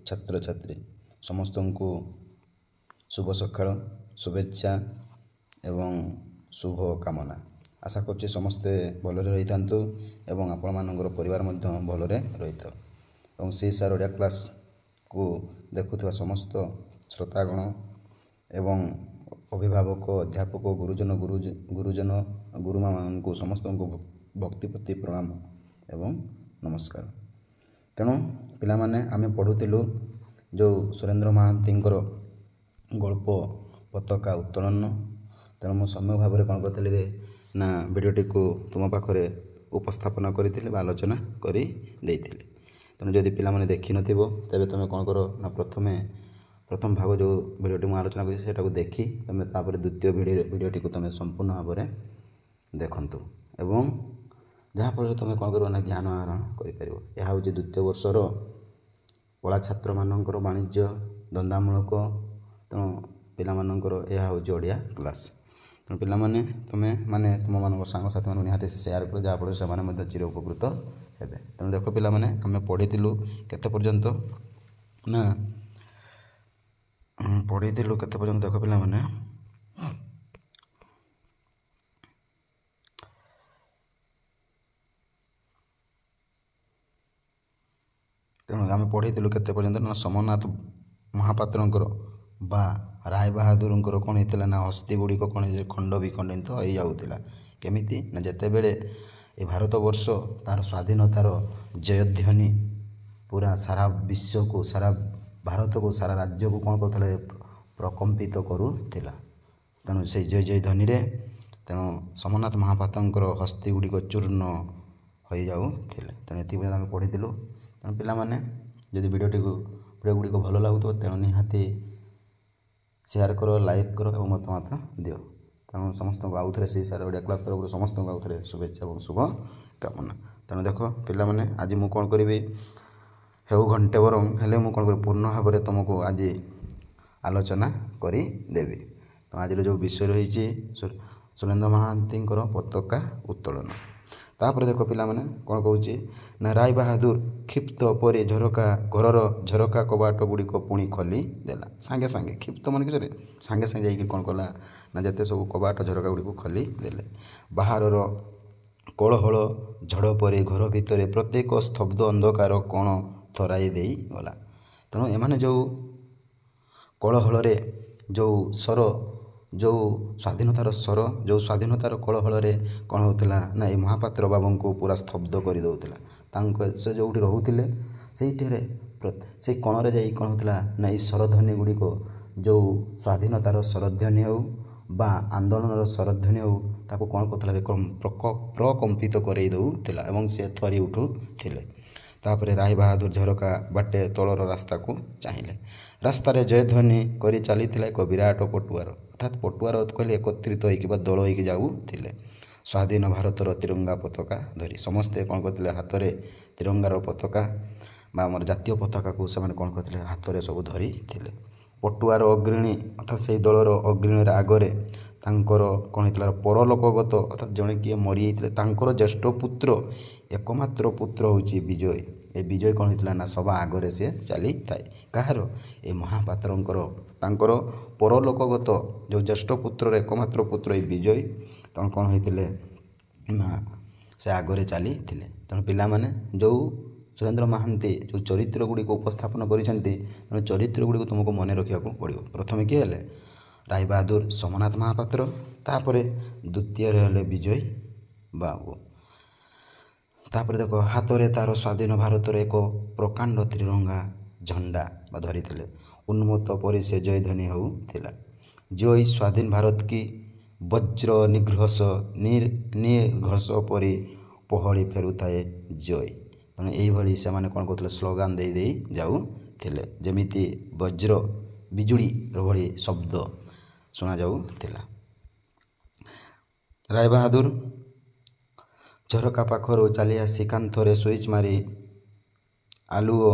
छात्र छात्री समस्त को शुभ सकाळ शुभेच्छा एवं शुभ कामना। आशा करछि समस्ते भलरे रहिथान्तु एवं आपण मानकर परिवार मध्य भलरे रहिथाउ एवं सीएसआर ओडिया क्लास को देखुथिबा समस्त श्रोतागण एवं अभिभावक अध्यापक गुरुजन गुरुमा को समस्त को भक्तिप्रति प्रणाम एवं नमस्कार। तेणु पिला माने आमे पढुथिलु जो सुरेंद्र महांतींकर गल्प पताका उत्तोलन। तेणु मो समय भाव में कौन करी रे ना भिडियोटी को तुम पाखे उपस्थापन करी आलोचना करी देइथिले। तेणु जदि पिला माने देखि नथिबो तबे तुम कौन कर ना प्रथम भाग जो भिडियोटी मु आलोचना करी सेटा को देखि तुम तापर द्वितीय भिडियोटी को तुम संपूर्ण भाव में देखंतु एवं जहाँ फल तुम कौन कर ना ज्ञान आहरण करिपारिबो। यह हूँ द्वितीय वर्षर कला छात्र मानकर वाणिज्य धंदामूलक। तेणु पिला मानकर यह हूँ ओडिया क्लास। तेणु पिला माने तुमे माने तुम मान सांगसाथी मान निहाती शेयर कर जहाँफल से चिर उपकृत हेबे। तेणु देख पिला माने आमे पढ़ीलु केते पर्यंत ना पढ़ीलु केते पर्यंत देख पिला माने तेणु आम पढ़ीलु केते पर्यंत ना सोमनाथ महापात्रंकर बा राय बहादुर कौन होता ना हस्ती गुड़िक कौन खंड विखंडित हो जाऊला केमिति ना जिते बड़े ये भारत वर्ष तार स्वाधीनतार जयध्वनि पूरा सारा विश्व को सारा भारत को सारा राज्य को कौन कर प्रकम्पित करूला। तेणु से जय जय ध्वनि तेणु सोमनाथ महापात्रंकर हस्ती गुड़िक चूर्ण हो जाऊले। तेणु ये आम पढ़ीलु। तेणु पिला माने जदि भिडियो गुड़िक भल लगुव तेणु निहाती शेयर कर लाइक कर और मतामत दियो। तेणु समस्त को आउ थे सीएसआर ओडिया क्लास तरफ समस्त को आउ थे शुभेच्छा और शुभ कामना। तेणु देख पिला माने आज मु कौन करी हेउ घंटे बरम हेले मु कौन कर पूर्ण भाव में तुमको आज आलोचना करी देवी। तो आज जो विषय रही सुरेंद्र महांतींकर पताका उत्तोलन। तापर देख पिला माने कौन कहूँ ना राय बहादुर क्षिप्त पर झरका घर झरका कबाट गुड़िक पुणी खोली देला। सांगे सांगे क्षिप्त मन कि सांगे सांगे जाइए कौन कला ना जिते सब कबाट झरका गुड़िक खोली देले। बाहर कोलहल झड़ पर घर भितर प्रत्येक स्तब्ध अंधकार कौन थराई दे गला। तेणु एमाने जो कोलहल जो स्वर जो स्वाधीनतार स्वर जो स्वाधीनतार कोलहल कौन होता ना ये महापात्र बाबू को पूरा स्तब्ध कर दौला। से जो रोते से कण जा कौन होता ना ये स्वरध्वनि गुड़िक जो स्वाधीनतार स्वरध्वनि हो बा आंदोलन स्वरध्वनि हो ताको कौन कर प्रकम्पित कर दौला एवं से थरी उठुले। तापर राय बहादुर झरका बाटे तलर रास्ता को चाहिए। रास्तार जयध्वनि कर चली एक विराट पटुआर अर्थात पटुआर कहले एकत्रित होकर दल हो जाऊे। स्वाधीन भारतर तिरंगा पताका धरी समस्ते कौन करते हाथ में तिरंगार पताका आम जातीय पताका को से कौन करते हाथ में सब धरी थे। पटुआर अग्रणी अर्थात से दलर अग्रणी आगरे तांकर कौन होता परलोकगत अर्थात जड़े किए मरी जाते ज्येष्ठ पुत्र एकमात्र पुत्र हूँ विजय। ए विजय कौन होता ना सभा आगरे से चली थाए कहार ए महापात्रंकर तांकर परलोकगत जो ज्येष्ठ पुत्र एकमात्र पुत्र ये विजय तेणु कौन होते ना से आगरे चली थे। तेणु पिला माने जो सुरेंद्र महांती जो चरित्र गुड़ी को उपस्थापन कर चरित्र गुड़ी को तुमको मन रखा पड़ो। प्रथम किए हेले राय बहादुर सोमनाथ महापात्र तापर द्वितीय हेले विजय बाबू। तापर देख हाथ में तार स्वाधीन भारतर एक प्रकांड त्रिरंगा झंडा धरी उन्मत्त पर से जयध्वनि होता। जय स्वाधीन भारत की वज्र निर्घर्ष पर पहड़ी फेरुए जय। तेणु यही से कौन कहते स्लोगान दे दे जाऊले जमीती वज्र बिजुड़ी भली शब्द शुणा जाऊला। राय बहादुर झरका पाखर चली आसी कांथरे स्विच मारी आलुओ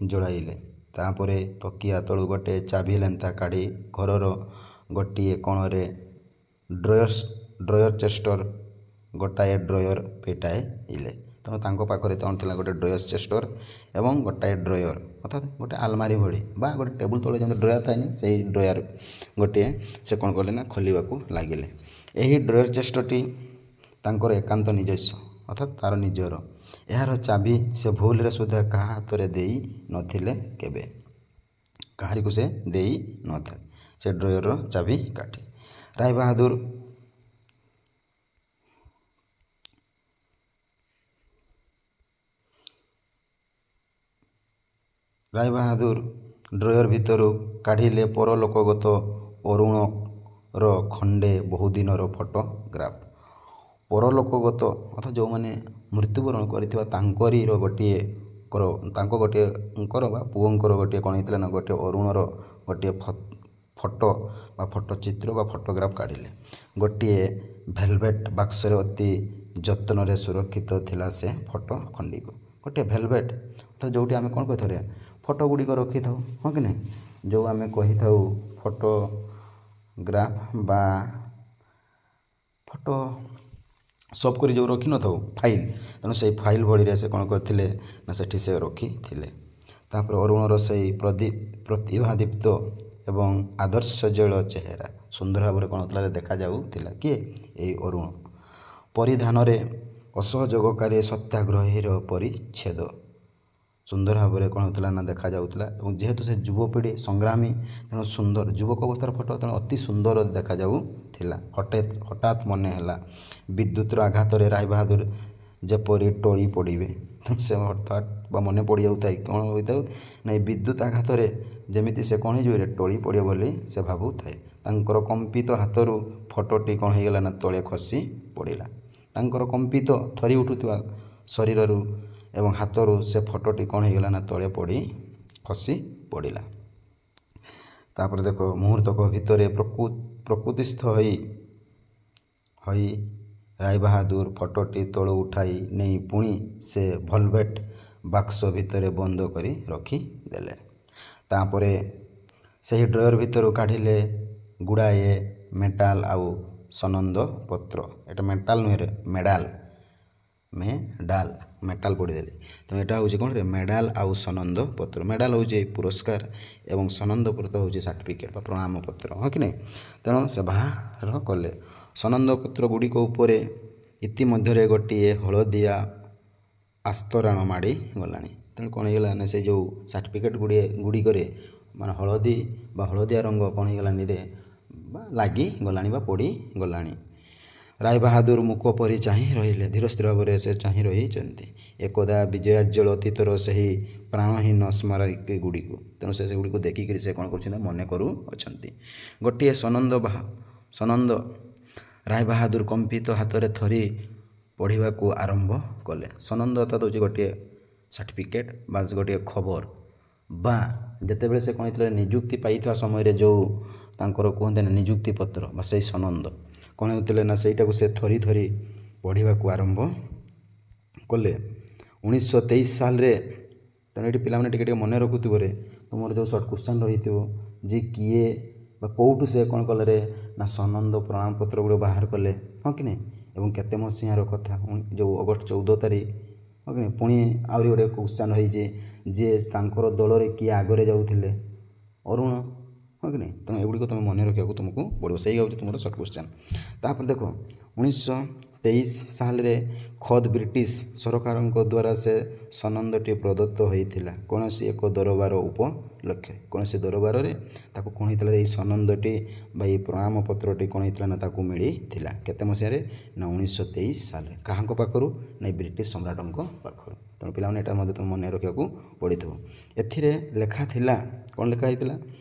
जड़ाइले। तापरे तकिया तलू गोटे चाबी लेंता काढ़ी घरर गोटे कोणे ड्रयर चेस्टर गोटाए ड्रयर फिटाइले। ତେଣୁ ତାଙ୍କ ପାଖରେ କ'ଣ ଥିଲା ଗୋଟେ ଡ୍ରୟର ଚେଷ୍ଟର ଏବଂ ଗୋଟାଏ ଡ୍ରୟର ଅର୍ଥାତ୍ ଗୋଟେ ଆଲମାରି ଭଳି ବା ଗୋଟେ ଟେବୁଲ୍ ତଳେ ଯେମିତି ଡ୍ରୟର ଥାଏନି ସେଇ ଡ୍ରୟର ଗୋଟିଏ ସେ କ'ଣ କଲେ ନା ଖୋଲିବାକୁ ଲାଗିଲେ। ଏହି ଡ୍ରୟର ଚେଷ୍ଟଟି ତାଙ୍କର ଏକାନ୍ତ ନିଜସ୍ୱ ଅର୍ଥାତ୍ ତା'ର ନିଜର। ଏହାର ଚାବି ସେ ଭୁଲରେ ସୁଦ୍ଧା କାହା ହାତରେ ଦେଇ ନଥିଲେ କେବେ, କାହାରିକୁ ସେ ଦେଇ ନଥାଏ ସେ ଡ୍ରୟରର ଚାବି କାଠି। ରାୟବାହାଦୁର ଡ୍ରୟର ଭିତରୁ କାଢ଼ିଲେ ପରଲୋକଗତ ଅରୁଣର ଖଣ୍ଡେ ବହୁଦିନର ଫଟୋଗ୍ରାଫ। ପରଲୋକଗତ ଅର୍ଥାତ୍ ଯେଉଁମାନେ ମୃତ୍ୟୁବରଣ କରିଥିବା ତାଙ୍କରିର ତାଙ୍କ ଗୋଟିଏଙ୍କର ବା ପୁଅଙ୍କର ଗୋଟିଏ କ'ଣ ହେଇଥିଲା ନା ଗୋଟିଏ ଅରୁଣର ଗୋଟିଏ ଫଟୋ ବା ଫଟୋଚିତ୍ର ବା ଫଟୋଗ୍ରାଫ କାଢ଼ିଲେ। ଗୋଟିଏ ଭେଲଭେଟ୍ ବାକ୍ସରେ ଅତି ଯତ୍ନରେ ସୁରକ୍ଷିତ ଥିଲା ସେ ଫଟୋ ଖଣ୍ଡିକ। ଗୋଟିଏ ଭେଲଭେଟ୍ ଅର୍ଥାତ୍ ଯେଉଁଠି ଆମେ କ'ଣ କହିଥାଉ ଫଟୋ ଗୁଡ଼ିକ ରଖିଥାଉ, ହଁ କି ନାହିଁ, ଯେଉଁ ଆମେ କହିଥାଉ ଫଟୋଗ୍ରାଫ ବା ଫଟୋ ସବ୍ କରି ଯେଉଁ ରଖିନଥାଉ ଫାଇଲ୍, ତେଣୁ ସେଇ ଫାଇଲ୍ ଭଳିରେ ସେ କ'ଣ କରିଥିଲେ ନା ସେଠି ସେ ରଖିଥିଲେ। ତାପରେ ଅରୁଣର ସେଇ ପ୍ରତିଭାଦୀପ୍ତ ଏବଂ ଆଦର୍ଶଜଳ ଚେହେରା ସୁନ୍ଦର ଭାବରେ କ'ଣ ହେଉଥିଲା ଦେଖାଯାଉଥିଲା। କିଏ? ଏଇ ଅରୁଣ। ପରିଧାନରେ ଅସହଯୋଗକାରୀ ସତ୍ୟାଗ୍ରହୀର ପରିଚ୍ଛେଦ ସୁନ୍ଦର ଭାବରେ କ'ଣ ହେଉଥିଲା ନା ଦେଖାଯାଉଥିଲା। ଏବଂ ଯେହେତୁ ସେ ଯୁବପିଢ଼ି ସଂଗ୍ରାମୀ, ତେଣୁ ସୁନ୍ଦର ଯୁବକ ଅବସ୍ଥାର ଫଟୋ, ତେଣୁ ଅତି ସୁନ୍ଦର ଦେଖାଯାଉଥିଲା। ହଠାତ୍ ମନେ ହେଲା ବିଦ୍ୟୁତର ଆଘାତରେ ରାୟବାହାଦୁର ଯେପରି ଟଳି ପଡ଼ିବେ। ତେଣୁ ସେ ହଠାତ୍ ବା ମନେ ପଡ଼ିଯାଉଥାଏ କ'ଣ ହୋଇଥାଉ ନା ଏ ବିଦ୍ୟୁତ ଆଘାତରେ ଯେମିତି ସେ କ'ଣ ହେଇଯିବ ଟଳି ପଡ଼ିବ ବୋଲି ସେ ଭାବୁଥାଏ। ତାଙ୍କର କମ୍ପିତ ହାତରୁ ଫଟୋଟି କ'ଣ ହେଇଗଲା ନା ତଳେ ଖସି ପଡ଼ିଲା। ତାଙ୍କର କମ୍ପିତ ଥରି ଉଠୁଥିବା ଶରୀରରୁ ଏବଂ ହାତରୁ ସେ ଫଟୋଟି କ'ଣ ହେଇଗଲା ନା ତଳେ ପଡ଼ି ଖସି ପଡ଼ିଲା। ତାପରେ ଦେଖ ମୁହୂର୍ତ୍ତକ ଭିତରେ ପ୍ରକୃତିସ୍ଥ ହୋଇ ରାୟବାହାଦୁର ଫଟୋଟି ତଳୁ ଉଠାଇ ନେଇ ପୁଣି ସେ ଭଲଭେଟ୍ ବାକ୍ସ ଭିତରେ ବନ୍ଦ କରି ରଖିଦେଲେ। ତାପରେ ସେହି ଡ୍ରୟର ଭିତରୁ କାଢ଼ିଲେ ଗୁଡ଼ାଏ ମେଟାଲ ଆଉ ସନନ୍ଦ ପତ୍ର। ଏଇଟା ମେଟାଲ ନୁହେଁ ମେଡ଼ାଲ, ମେଟାଲ ପଡ଼ିଦେଲେ। ତେଣୁ ଏଇଟା ହେଉଛି କ'ଣ ମେଡ଼ାଲ ଆଉ ସନନ୍ଦ ପତ୍ର। ମେଡ଼ାଲ ହେଉଛି ପୁରସ୍କାର ଏବଂ ସନନ୍ଦ ପତ୍ର ହେଉଛି ସାର୍ଟିଫିକେଟ୍ ବା ପ୍ରଣାମ ପତ୍ର, ହଁ କି ନାହିଁ। ତେଣୁ ସେ ବାହାର କଲେ। ସନନ୍ଦ ପତ୍ର ଗୁଡ଼ିକ ଉପରେ ଇତିମଧ୍ୟରେ ଗୋଟିଏ ହଳଦିଆ ଆସ୍ତରଣ ମାଡ଼ି ଗଲାଣି। ତେଣୁ କ'ଣ ହେଇଗଲା ନା ସେ ଯେଉଁ ସାର୍ଟିଫିକେଟ୍ ଗୁଡ଼ିକରେ ମାନେ ହଳଦୀ ବା ହଳଦିଆ ରଙ୍ଗ କ'ଣ ହେଇଗଲାଣିରେ ବା ଲାଗିଗଲାଣି ବା ପଡ଼ିଗଲାଣି। ରାୟବାହାଦୁର ମୁକ ପରି ଚାହିଁ ରହିଲେ। ଧୀର ସ୍ଥିର ଭାବରେ ସେ ଚାହିଁ ରହିଛନ୍ତି ଏକଦା ବିଜୟାଜ୍ଜଳ ଅତୀତର ସେହି ପ୍ରାଣହୀନ ସ୍ମାରକୀ ଗୁଡ଼ିକୁ। ତେଣୁ ସେଗୁଡ଼ିକୁ ଦେଖିକରି ସେ କ'ଣ କରୁଛନ୍ତି ମନେ କରୁଅଛନ୍ତି। ଗୋଟିଏ ସନନ୍ଦ ରାୟବାହାଦୁର କମ୍ପିତ ହାତରେ ଥରି ପଢ଼ିବାକୁ ଆରମ୍ଭ କଲେ। ସନନ୍ଦ ଅର୍ଥାତ୍ ହେଉଛି ଗୋଟିଏ ସାର୍ଟିଫିକେଟ୍ ବା ଗୋଟିଏ ଖବର ବା ଯେତେବେଳେ ସେ କ'ଣ ହେଇଥିଲା ନିଯୁକ୍ତି ପାଇଥିବା ସମୟରେ ଯେଉଁ ତାଙ୍କର କୁହନ୍ତି ନା ନିଯୁକ୍ତି ପତ୍ର ବା ସେଇ ସନନ୍ଦ କ'ଣ ହେଉଥିଲେ ନା ସେଇଟାକୁ ସେ ଥରି ଥରି ପଢ଼ିବାକୁ ଆରମ୍ଭ କଲେ। 1923 ସାଲରେ, ତେଣୁ ଏଠି ପିଲାମାନେ ଟିକେ ମନେ ରଖୁଥିବରେ ତୁମର ଯେଉଁ ସର୍ଟ କ୍ୱେଶ୍ଚନ୍ ରହିଥିବ ଯେ କିଏ ବା କେଉଁଠୁ ସେ କ'ଣ କଲେ ନା ସନନ୍ଦ ପ୍ରମାଣପତ୍ର ଗୁଡ଼ିକ ବାହାର କଲେ, ହଁ କି ନାହିଁ, ଏବଂ କେତେ ମସିହାର କଥା ଯେଉଁ ଅଗଷ୍ଟ 14 ତାରିଖ, ହଁ କି ନାହିଁ। ପୁଣି ଆହୁରି ଗୋଟେ କ୍ୱେଶ୍ଚନ୍ ରହିଛି ଯେ ତାଙ୍କର ଦଳରେ କିଏ ଆଗରେ ଯାଉଥିଲେ, ଅରୁଣ, ହଁ କି ନାହିଁ। ତେଣୁ ଏଗୁଡ଼ିକ ତୁମେ ମନେ ରଖିବାକୁ ତୁମକୁ ପଡ଼ିବ, ସେଇ ହେଉଛି ତୁମର ସର୍ଟ କ୍ୱେଶ୍ଚନ୍। ତାପରେ ଦେଖ 1923 ସାଲରେ ଖୋଦ୍ ବ୍ରିଟିଶ ସରକାରଙ୍କ ଦ୍ୱାରା ସେ ସନନ୍ଦଟି ପ୍ରଦତ୍ତ ହୋଇଥିଲା କୌଣସି ଏକ ଦରବାର ଉପଲକ୍ଷେ। କୌଣସି ଦରବାରରେ ତାକୁ କ'ଣ ହେଇଥିଲା ଏଇ ସନନ୍ଦଟି ବା ଏଇ ପ୍ରମାଣପତ୍ରଟି କ'ଣ ହେଇଥିଲା ନା ତାକୁ ମିଳିଥିଲା। କେତେ ମସିହାରେ ନା 1923 ସାଲରେ। କାହାଙ୍କ ପାଖରୁ ନା ବ୍ରିଟିଶ ସମ୍ରାଟଙ୍କ ପାଖରୁ। ତେଣୁ ପିଲାମାନେ ଏଇଟା ମଧ୍ୟ ତୁମେ ମନେ ରଖିବାକୁ ପଡ଼ିଥିବ। ଏଥିରେ ଲେଖା ଥିଲା, କ'ଣ ଲେଖା ହେଇଥିଲା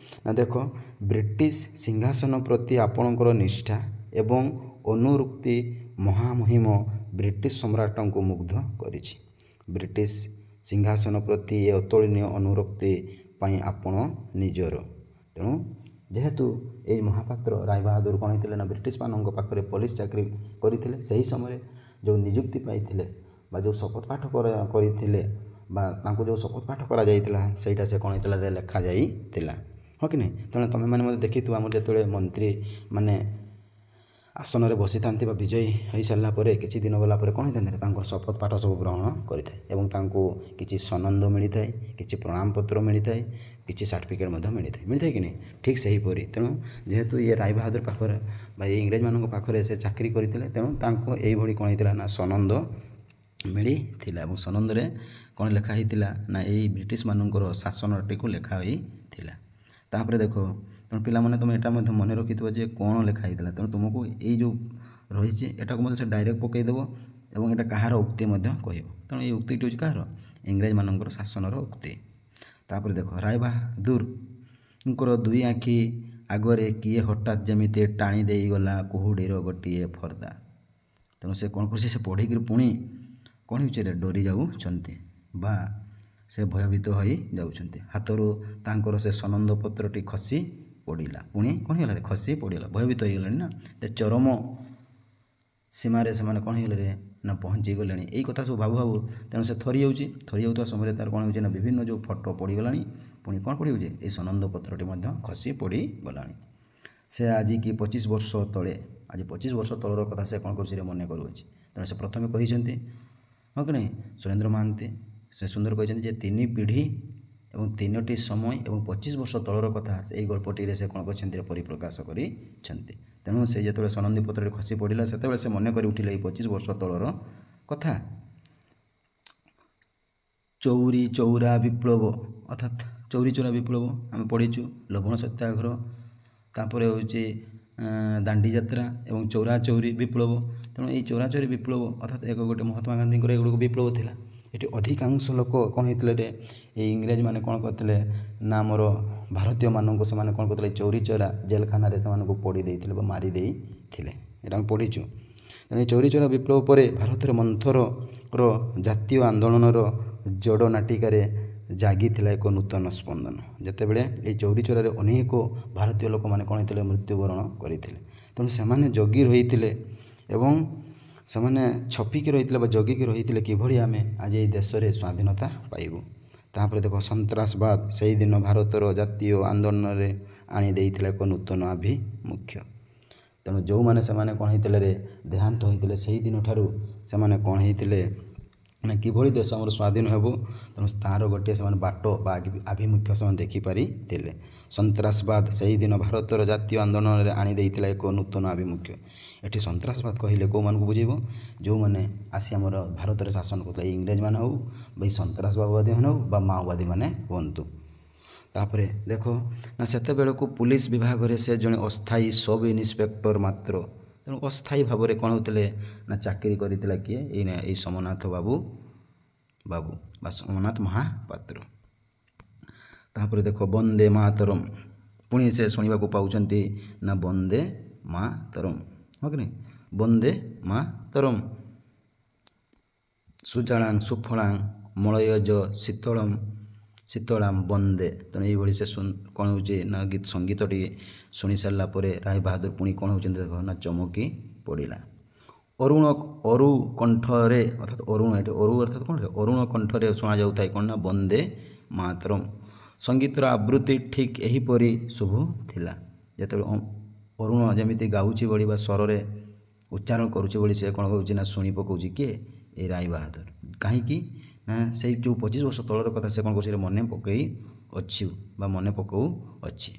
ନା ଦେଖ, ବ୍ରିଟିଶ ସିଂହାସନ ପ୍ରତି ଆପଣଙ୍କର ନିଷ୍ଠା ଏବଂ ଅନୁରକ୍ତି ମହାମହିମ ବ୍ରିଟିଶ ସମ୍ରାଟଙ୍କୁ ମୁଗ୍ଧ କରିଛି। ବ୍ରିଟିଶ ସିଂହାସନ ପ୍ରତି ଏ ଅତୁଳନୀୟ ଅନୁରକ୍ତି ପାଇଁ ଆପଣ ନିଜର। ତେଣୁ ଯେହେତୁ ଏଇ ମହାପାତ୍ର ରାୟବାହାଦୁର କ'ଣ ହେଇଥିଲେ ନା ବ୍ରିଟିଶମାନଙ୍କ ପାଖରେ ପୋଲିସ ଚାକିରି କରିଥିଲେ, ସେହି ସମୟରେ ଯେଉଁ ନିଯୁକ୍ତି ପାଇଥିଲେ ବା ଯେଉଁ ଶପଥ ପାଠ କରିଥିଲେ ବା ତାଙ୍କୁ ଯେଉଁ ଶପଥ ପାଠ କରାଯାଇଥିଲା ସେଇଟା ସେ କ'ଣ ହେଇଥିଲା ଲେଖାଯାଇଥିଲା, ହଁ କି ନାହିଁ। ତେଣୁ ତୁମେମାନେ ମଧ୍ୟ ଦେଖିଥିବ ଆମର ଯେତେବେଳେ ମନ୍ତ୍ରୀ ମାନେ ଆସନରେ ବସିଥାନ୍ତି ବା ବିଜୟୀ ହୋଇସାରିଲା ପରେ କିଛି ଦିନ ଗଲା ପରେ କ'ଣ ହୋଇଥାନ୍ତି ତାଙ୍କର ଶପଥ ପାଠ ସବୁ ଗ୍ରହଣ କରିଥାଏ ଏବଂ ତାଙ୍କୁ କିଛି ସନନ୍ଦ ମିଳିଥାଏ, କିଛି ପ୍ରମାଣପତ୍ର ମିଳିଥାଏ, କିଛି ସାର୍ଟିଫିକେଟ୍ ମଧ୍ୟ ମିଳିଥାଏ କି ନାହିଁ। ଠିକ୍ ସେହିପରି ତେଣୁ ଯେହେତୁ ଇଏ ରାୟ ବାହାଦୁର ପାଖରେ ବା ଏ ଇଂରେଜମାନଙ୍କ ପାଖରେ ସେ ଚାକିରି କରିଥିଲେ, ତେଣୁ ତାଙ୍କୁ ଏଇଭଳି କ'ଣ ହେଇଥିଲା ନା ସନନ୍ଦ ମିଳିଥିଲା ଏବଂ ସନନ୍ଦରେ କ'ଣ ଲେଖା ହେଇଥିଲା ନା ଏଇ ବ୍ରିଟିଶମାନଙ୍କର ଶାସନଟିକୁ ଲେଖା ହୋଇଥିଲା। ତାପରେ ଦେଖ ତେଣୁ ପିଲାମାନେ ତୁମେ ଏଇଟା ମଧ୍ୟ ମନେ ରଖିଥିବ ଯେ କ'ଣ ଲେଖା ହେଇଥିଲା। ତେଣୁ ତୁମକୁ ଏଇ ଯେଉଁ ରହିଛି ଏଟାକୁ ମଧ୍ୟ ସେ ଡାଇରେକ୍ଟ ପକାଇଦେବ ଏବଂ ଏଇଟା କାହାର ଉକ୍ତି ମଧ୍ୟ କହିବ। ତେଣୁ ଏଇ ଉକ୍ତିଟି ହେଉଛି କାହାର? ଇଂରେଜମାନଙ୍କର ଶାସନର ଉକ୍ତି। ତାପରେ ଦେଖ ରାୟ ବାହାଦୁରଙ୍କର ଦୁଇ ଆଖି ଆଗରେ କିଏ ହଠାତ୍ ଯେମିତି ଟାଣି ଦେଇଗଲା କୁହୁଡ଼ିର ଗୋଟିଏ ପର୍ଦ୍ଦା। ତେଣୁ ସେ କ'ଣ କରୁଛି, ସେ ପଢ଼ିକିରି ପୁଣି କ'ଣ ହେଉଛି ଡରି ଯାଉଛନ୍ତି ବା ସେ ଭୟଭୀତ ହୋଇଯାଉଛନ୍ତି। ହାତରୁ ତାଙ୍କର ସେ ସନନ୍ଦ ପତ୍ରଟି ଖସି ପଡ଼ିଲା। ପୁଣି କ'ଣ ହେଇଗଲା ଖସି ପଡ଼ିଗଲା, ଭୟଭୀତ ହୋଇଗଲାଣି ନା, ଚରମ ସୀମାରେ ସେମାନେ କ'ଣ ହେଇଗଲେ ନା ପହଞ୍ଚିଗଲେଣି। ଏଇ କଥା ସବୁ ଭାବୁ ଭାବୁ ତେଣୁ ସେ ଥରି ଯାଉଥିବା ସମୟରେ ତାର କ'ଣ ହେଉଛି ନା ବିଭିନ୍ନ ଯେଉଁ ଫଟୋ ପଡ଼ିଗଲାଣି, ପୁଣି କ'ଣ ପଡ଼ିଯାଉଛି ଏଇ ସନନ୍ଦ ପତ୍ରଟି ମଧ୍ୟ ଖସି ପଡ଼ିଗଲାଣି। ସେ ଆଜି କି 25 ବର୍ଷ ତଳେ, ଆଜି 25 ବର୍ଷ ତଳର କଥା ସେ କ'ଣ କରୁଛି ମନେ କରୁଅଛି। ତେଣୁ ସେ ପ୍ରଥମେ କହିଛନ୍ତି ହଁ କି ନାହିଁ, ସୁରେନ୍ଦ୍ର ମହାନ୍ତି ସେ ସୁନ୍ଦର କହିଛନ୍ତି ଯେ 3 ପିଢ଼ି ଏବଂ 3ଟି ସମୟ ଏବଂ 25 ବର୍ଷ ତଳର କଥା ଏଇ ଗଳ୍ପଟିରେ ସେ କ'ଣ କରିଛନ୍ତି ପରିପ୍ରକାଶ କରିଛନ୍ତି। ତେଣୁ ସେ ଯେତେବେଳେ ସନନ୍ଦି ପତ୍ରରେ ଖସି ପଡ଼ିଲା ସେତେବେଳେ ସେ ମନେ କରି ଉଠିଲେ ଏଇ 25 ବର୍ଷ ତଳର କଥା। ଚୌରୀ ଚୌରା ବିପ୍ଳବ ଅର୍ଥାତ୍ ଚୌରୀ ଚୌରା ବିପ୍ଳବ ଆମେ ପଢ଼ିଛୁ, ଲବଣ ସତ୍ୟାଗ୍ରହ, ତାପରେ ହେଉଛି ଦାଣ୍ଡିଯାତ୍ରା ଏବଂ ଚୌରାଚୌରୀ ବିପ୍ଳବ। ତେଣୁ ଏଇ ଚୌରାଚୌରୀ ବିପ୍ଳବ ଅର୍ଥାତ୍ ଗୋଟେ ମହାତ୍ମା ଗାନ୍ଧୀଙ୍କର ଏଗୁଡ଼ିକ ବିପ୍ଳବ ଥିଲା। ଏଠି ଅଧିକାଂଶ ଲୋକ କ'ଣ ହେଇଥିଲେ ଏଇ ଇଂରେଜମାନେ କ'ଣ କରିଥିଲେ ନା ଆମର ଭାରତୀୟମାନଙ୍କୁ ସେମାନେ କ'ଣ କରିଥିଲେ ଚୌରୀ ଚୌରା ଜେଲଖାନାରେ ସେମାନଙ୍କୁ ପୋଡ଼ି ଦେଇଥିଲେ ବା ମାରି ଦେଇଥିଲେ, ଏଇଟା ଆମେ ପଢ଼ିଛୁ। ତେଣୁ এই ଚୌରୀ ଚୌରା ବିପ୍ଳବ ପରେ ଭାରତରେ ମନ୍ଥରର ଜାତୀୟ ଆନ୍ଦୋଳନର ଯୋଡ଼ ନାଟିକାରେ ଜାଗିଥିଲା ଏକ ନୂତନ ସ୍ପନ୍ଦନ। ଯେତେବେଳେ ଏଇ ଚୌରୀ ଚୌରାରେ ଅନେକ ଭାରତୀୟ ଲୋକମାନେ କ'ଣ ହେଇଥିଲେ ମୃତ୍ୟୁବରଣ କରିଥିଲେ। ତେଣୁ ସେମାନେ ଜଗି ରହିଥିଲେ ଏବଂ ସେମାନେ ଛପିକି ରହିଥିଲେ ବା ଜଗିକି ରହିଥିଲେ କିଭଳି ଆମେ ଆଜି ଏଇ ଦେଶରେ ସ୍ୱାଧୀନତା ପାଇବୁ। ତାପରେ ଦେଖ ସନ୍ତ୍ରାସବାଦ ସେହିଦିନ ଭାରତର ଜାତୀୟ ଆନ୍ଦୋଳନରେ ଆଣି ଦେଇଥିଲା ଏକ ନୂତନ ଆଭିମୁଖ୍ୟ। ତେଣୁ ଯେଉଁମାନେ ସେମାନେ କ'ଣ ହେଇଥିଲେ ଦେହାନ୍ତ ହୋଇଥିଲେ ସେହି ଦିନଠାରୁ ସେମାନେ କ'ଣ ହେଇଥିଲେ ନା କିଭଳି ଦେଶ ଆମର ସ୍ୱାଧୀନ ହେବ, ତେଣୁ ତା'ର ଗୋଟିଏ ସେମାନେ ବାଟ ବା ଆଭିମୁଖ୍ୟ ସେମାନେ ଦେଖିପାରିଥିଲେ। ସନ୍ତ୍ରାସବାଦ ସେହିଦିନ ଭାରତର ଜାତୀୟ ଆନ୍ଦୋଳନରେ ଆଣି ଦେଇଥିଲା ଏକ ନୂତନ ଆଭିମୁଖ୍ୟ। ଏଠି ସନ୍ତ୍ରାସବାଦ କହିଲେ କେଉଁମାନଙ୍କୁ ବୁଝେଇବ? ଯେଉଁମାନେ ଆସି ଆମର ଭାରତରେ ଶାସନ କରୁଥିଲେ, ଏଇ ଇଂରେଜମାନେ ହେଉ ବା ଏଇ ସନ୍ତ୍ରାସବାଦୀମାନେ ହେଉ ବା ମାଓବାଦୀମାନେ ହୁଅନ୍ତୁ। ତାପରେ ଦେଖ ନା ସେତେବେଳକୁ ପୁଲିସ ବିଭାଗରେ ସେ ଜଣେ ଅସ୍ଥାୟୀ ସବ୍ ଇନ୍ସପେକ୍ଟର ମାତ୍ର। ତେଣୁ ଅସ୍ଥାୟୀ ଭାବରେ କ'ଣ ହେଉଥିଲେ ନା ଚାକିରି କରିଥିଲା କିଏ? ଏଇ ସୋମନାଥ ବାବୁ ବା ସୋମନାଥ ମହାପାତ୍ର। ତାପରେ ଦେଖ ବନ୍ଦେ ମାତରମ୍, ପୁଣି ସେ ଶୁଣିବାକୁ ପାଉଛନ୍ତି ନା ବନ୍ଦେ ମାତରମ୍, ହଁ କି ନାହିଁ, ବନ୍ଦେ ମାତରମ୍ ସୁଜଳାଂ ସୁଫଳାଂ ମଳୟଜ ଶୀତଳାಂ ବନ୍ଦେ। ତେଣୁ ଏଇଭଳି ସେ କ'ଣ ହେଉଛି ନା ସଙ୍ଗୀତଟି ଶୁଣି ସାରିଲା ପରେ ରାୟ ବାହାଦୁର ପୁଣି କ'ଣ ହେଉଛନ୍ତି ଦେଖ ନା ଚମକି ପଡ଼ିଲା। ଅରୁ କଣ୍ଠରେ ଅର୍ଥାତ୍ ଅରୁଣ, ଏଠି ଅରୁ ଅର୍ଥାତ୍ କ'ଣ ଅରୁଣ କଣ୍ଠରେ ଶୁଣାଯାଉଥାଏ କ'ଣ ନା ବନ୍ଦେ ମାତରମ୍। ସଙ୍ଗୀତର ଆବୃତ୍ତି ଠିକ୍ ଏହିପରି ଶୁଭୁଥିଲା। ଯେତେବେଳେ ଅରୁଣ ଯେମିତି ଗାଉଛି ଭଳି ବା ସ୍ୱରରେ ଉଚ୍ଚାରଣ କରୁଛି ଭଳି ସେ କ'ଣ ହେଉଛି ନା ଶୁଣି ପକାଉଛି କିଏ? ଏଇ ରାୟ ବାହାଦୁର। କାହିଁକି ନା ସେଇ ଯେଉଁ 25 ବର୍ଷ ତଳର କଥା ସେ କ'ଣ କରୁଛି ମନେ ପକାଉଅଛି।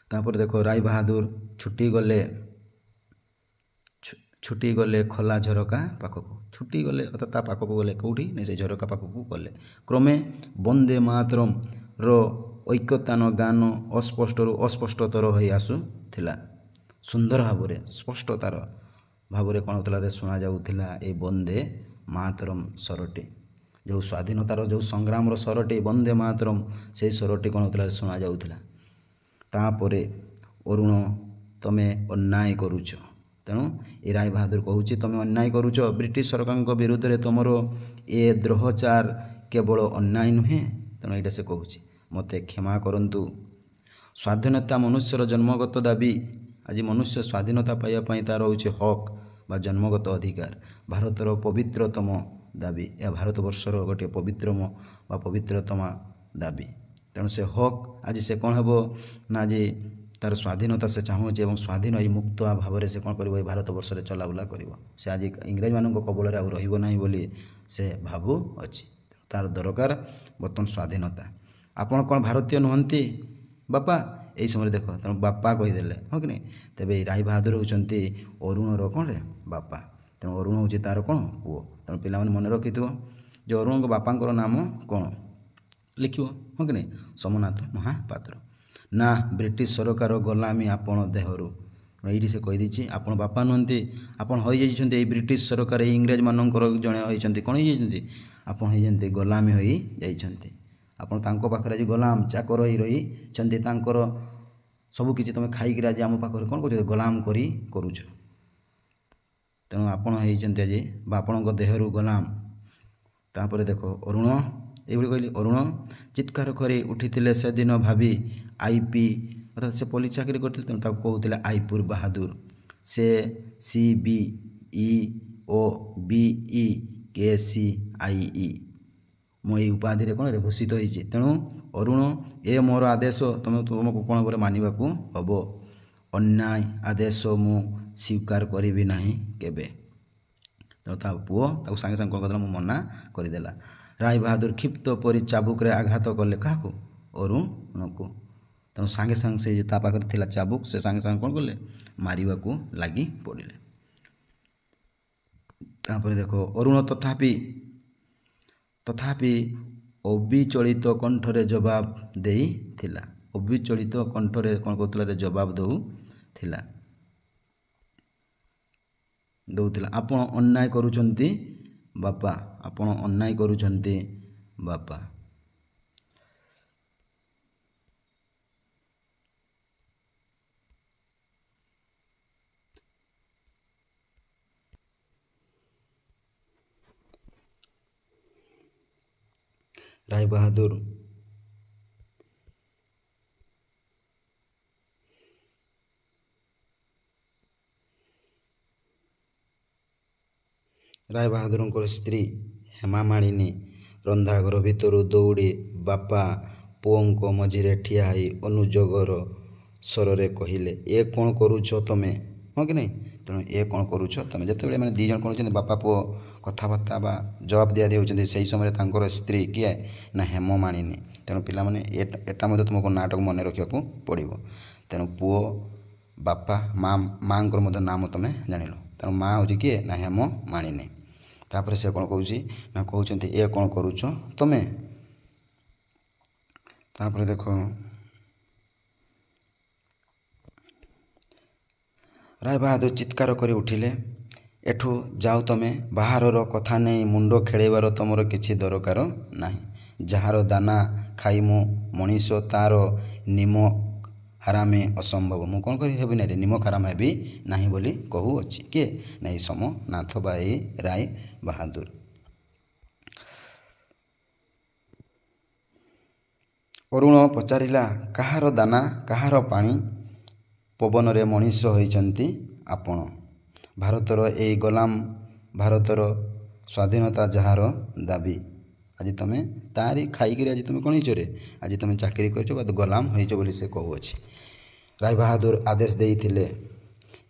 ତାପରେ ଦେଖ ରାୟ ବାହାଦୁର ଛୁଟି ଗଲେ ଖୋଲା ଝରକା ପାଖକୁ। ଛୁଟି ଗଲେ ଅର୍ଥାତ୍ ତା ପାଖକୁ ଗଲେ କେଉଁଠି ନା ସେଇ ଝରକା ପାଖକୁ ଗଲେ। କ୍ରମେ ବନ୍ଦେ ମାତରମ୍ର ଐକ୍ୟତାନ ଗାନ ଅସ୍ପଷ୍ଟରୁ ଅସ୍ପଷ୍ଟତର ହୋଇ ଆସୁଥିଲା। ସୁନ୍ଦର ଭାବରେ ସ୍ପଷ୍ଟତାର ଭାବରେ କ'ଣ ହେଉଥିଲା ଶୁଣାଯାଉଥିଲା ଏଇ ବନ୍ଦେ ମାତରମ୍ ସ୍ୱରଟି। ଯେଉଁ ସ୍ୱାଧୀନତାର ଯେଉଁ ସଂଗ୍ରାମର ସ୍ୱରଟି ବନ୍ଦେ ମାତରମ୍, ସେଇ ସ୍ୱରଟି କ'ଣ ହେଉଥିଲା ଶୁଣାଯାଉଥିଲା। ତାପରେ ଅରୁଣ ତମେ ଅନ୍ୟାୟ କରୁଛ। ତେଣୁ ଏ ରାୟ ବାହାଦୁର କହୁଛି ତମେ ଅନ୍ୟାୟ କରୁଛ। ବ୍ରିଟିଶ ସରକାରଙ୍କ ବିରୁଦ୍ଧରେ ତୁମର ଏ ଦ୍ରୋହଚାର କେବଳ ଅନ୍ୟାୟ ନୁହେଁ। ତେଣୁ ଏଇଟା ସେ କହୁଛି ମୋତେ କ୍ଷମା କରନ୍ତୁ। ସ୍ୱାଧୀନତା ମନୁଷ୍ୟର ଜନ୍ମଗତ ଦାବି। ଆଜି ମନୁଷ୍ୟ ସ୍ୱାଧୀନତା ପାଇବା ପାଇଁ ତା'ର ହେଉଛି ହକ୍ ବା ଜନ୍ମଗତ ଅଧିକାର, ଭାରତର ପବିତ୍ରତମ ଦାବି। ଏହା ଭାରତବର୍ଷର ଗୋଟିଏ ପବିତ୍ରତମ ଦାବି। ତେଣୁ ସେ ହକ୍ ଆଜି ସେ କ'ଣ ହେବ ନା ଆଜି ତାର ସ୍ୱାଧୀନତା ସେ ଚାହୁଁଛି ଏବଂ ସ୍ୱାଧୀନ ଏଇ ମୁକ୍ତ ଭାବରେ ସେ କ'ଣ କରିବ ଏଇ ଭାରତବର୍ଷରେ ଚଲାବୁଲା କରିବ। ସେ ଆଜି ଇଂରେଜମାନଙ୍କ କବଳରେ ଆଉ ରହିବ ନାହିଁ ବୋଲି ସେ ଭାବୁଅଛି। ତାର ଦରକାର ବର୍ତ୍ତମାନ ସ୍ୱାଧୀନତା। ଆପଣ କ'ଣ ଭାରତୀୟ ନୁହନ୍ତି ବାପା? ଏଇ ସମୟରେ ଦେଖ ତେଣୁ ବାପା କହିଦେଲେ, ହଁ କି ନାହିଁ? ତେବେ ଏଇ ରାୟ ବାହାଦୁର ହେଉଛନ୍ତି ଅରୁଣର କ'ଣରେ ବାପା। ତେଣୁ ଅରୁଣ ହେଉଛି ତା'ର କ'ଣ ପୁଅ। ତେଣୁ ପିଲାମାନେ ମନେ ରଖିଥିବ ଯେ ଅରୁଣଙ୍କ ବାପାଙ୍କର ନାମ କ'ଣ ଲେଖିବ, ହଁ କି ନାହିଁ? ସୋମନାଥ ମହାପାତ୍ର। ନା ବ୍ରିଟିଶ ସରକାର ଗୋଲାମୀ ଆପଣ ଦେହରୁ। ଏଇଠି ସେ କହିଦେଇଛି ଆପଣ ବାପା ନୁହନ୍ତି, ଆପଣ ହୋଇଯାଇଛନ୍ତି ଏଇ ବ୍ରିଟିଶ ସରକାର ଏଇ ଇଂରେଜମାନଙ୍କର ଜଣେ ହୋଇଛନ୍ତି। କ'ଣ ହେଇଯାଇଛନ୍ତି? ଆପଣ ହେଇଛନ୍ତି ଗୋଲାମୀ ହୋଇଯାଇଛନ୍ତି। ଆପଣ ତାଙ୍କ ପାଖରେ ଆଜି ଗୋଲାମ ଚାକର ହୋଇ ରହିଛନ୍ତି। ତାଙ୍କର ସବୁକିଛି ତୁମେ ଖାଇକିରି ଆଜି ଆମ ପାଖରେ କ'ଣ କରୁଛ? ଗୋଲାମ କରି କରୁଛ। ତେଣୁ ଆପଣ ହେଇଛନ୍ତି ଆଜି ବା ଆପଣଙ୍କ ଦେହରୁ ଗୋଲାମ। ତାପରେ ଦେଖ ଅରୁଣ ଏଇଭଳି କହିଲି। ଅରୁଣ ଚିତ୍କାର କରି ଉଠିଥିଲେ ସେଦିନ ଭାବି ଆଇପି ଅର୍ଥାତ୍ ସେ ପୋଲିସ ଚାକିରି କରିଥିଲେ, ତେଣୁ ତାକୁ କହୁଥିଲେ ଆଇପୁର ବାହାଦୁର। ସେ CBEOBEKCIE ମୁଁ ଏଇ ଉପାଧିରେ କ'ଣରେ ଭୂଷିତ ହୋଇଛି। ତେଣୁ ଅରୁଣ ଏ ମୋର ଆଦେଶ ତୁମକୁ କ'ଣ ପରେ ମାନିବାକୁ ହେବ। ଅନ୍ୟାୟ ଆଦେଶ ମୁଁ ସ୍ୱୀକାର କରିବି ନାହିଁ କେବେ। ତେଣୁ ତା ପୁଅ ତାକୁ ସାଙ୍ଗେ ସାଙ୍ଗେ କ'ଣ କରିଦେଲା? ମୁଁ ମନା କରିଦେଲା। ରାୟ ବାହାଦୁର କ୍ଷିପ୍ତ ପରି ଚାବୁକରେ ଆଘାତ କଲେ କାହାକୁ? ଅରୁଣକୁ। ତେଣୁ ସାଙ୍ଗେ ସାଙ୍ଗେ ସେ ତା ପାଖରେ ଥିଲା ଚାବୁକ, ସେ ସାଙ୍ଗେ ସାଙ୍ଗେ କ'ଣ କଲେ? ମାରିବାକୁ ଲାଗି ପଡ଼ିଲେ। ତାପରେ ଦେଖ ଅରୁଣ ତଥାପି ଅବିଚଳିତ କଣ୍ଠରେ ଜବାବ ଦେଇଥିଲା। ଅବିଚଳିତ କଣ୍ଠରେ କ'ଣ କରୁଥିଲା? ଜବାବ ଦେଉଥିଲା। ଆପଣ ଅନ୍ୟାୟ କରୁଛନ୍ତି ବାପା, ଆପଣ ଅନ୍ୟାୟ କରୁଛନ୍ତି ବାପା। ରାୟ ବାହାଦୁର ରାୟ ବାହାଦୁରଙ୍କର ସ୍ତ୍ରୀ ହେମାମାଳିନୀ ରନ୍ଧାଘର ଭିତରୁ ଦୌଡ଼ି ବାପା ପୁଅଙ୍କ ମଝିରେ ଠିଆ ହୋଇ ଅନୁଯୋଗର ସ୍ୱରରେ କହିଲେ, ଏ କ'ଣ କରୁଛ ତମେ? ହଁ କି ନାହିଁ? ତେଣୁ ଏ କ'ଣ କରୁଛ ତମେ? ଯେତେବେଳେ ମାନେ ଦୁଇ ଜଣ କ'ଣ ହେଉଛନ୍ତି ବାପା ପୁଅ କଥାବାର୍ତ୍ତା ବା ଜବାବ ଦିଆଦି ହେଉଛନ୍ତି, ସେହି ସମୟରେ ତାଙ୍କର ସ୍ତ୍ରୀ କିଏ? ନା ହେମମାଳିନୀ। ତେଣୁ ପିଲାମାନେ ଏଟା ମଧ୍ୟ ତୁମକୁ ନାଁଟାକୁ ମନେ ରଖିବାକୁ ପଡ଼ିବ। ତେଣୁ ପୁଅ ବାପା ମାଆଙ୍କର ମଧ୍ୟ ନାମ ତୁମେ ଜାଣିଲ। ତେଣୁ ମା ହେଉଛି କିଏ? ନା ହେମମାଳିନୀ। ତାପରେ ସେ କ'ଣ କହୁଛି? ନା କହୁଛନ୍ତି ଏ କ'ଣ କରୁଛ ତମେ? ତାପରେ ଦେଖ ରାୟ ବାହାଦୁର ଚିତ୍କାର କରି ଉଠିଲେ, ଏଠୁ ଯାଅ ତମେ। ବାହାରର କଥା ନେଇ ମୁଣ୍ଡ ଖେଳେଇବାର ତମର କିଛି ଦରକାର ନାହିଁ। ଯାହାର ଦାନା ଖାଇ ମୁଁ ମଣିଷ ତାର ନିମ ହାରାମେ ଅସମ୍ଭବ। ମୁଁ କ'ଣ କରି ହେବି ନାହିଁ? ନିମ ହାରାମ ହେବି ନାହିଁ ବୋଲି କହୁଅଛି। କିଏ? ନା ଏଇ ସୋମନାଥ ବା ଏଇ ରାୟ ବାହାଦୁର। ଅରୁଣ ପଚାରିଲା, କାହାର ଦାନା କାହାର ପାଣି? ପବନରେ ମଣିଷ ହୋଇଛନ୍ତି ଆପଣ। ଭାରତର ଏଇ ଗୋଲାମ, ଭାରତର ସ୍ୱାଧୀନତା ଯାହାର ଦାବି, ଆଜି ତମେ ତାରି ଖାଇକିରି ଆଜି ତମେ କ'ଣ ହେଇଛ ରେ? ଆଜି ତମେ ଚାକିରି କରିଛ ବା ଗୋଲାମ ହେଇଛ ବୋଲି ସେ କହୁଅଛି। ରାୟ ବାହାଦୁର ଆଦେଶ ଦେଇଥିଲେ,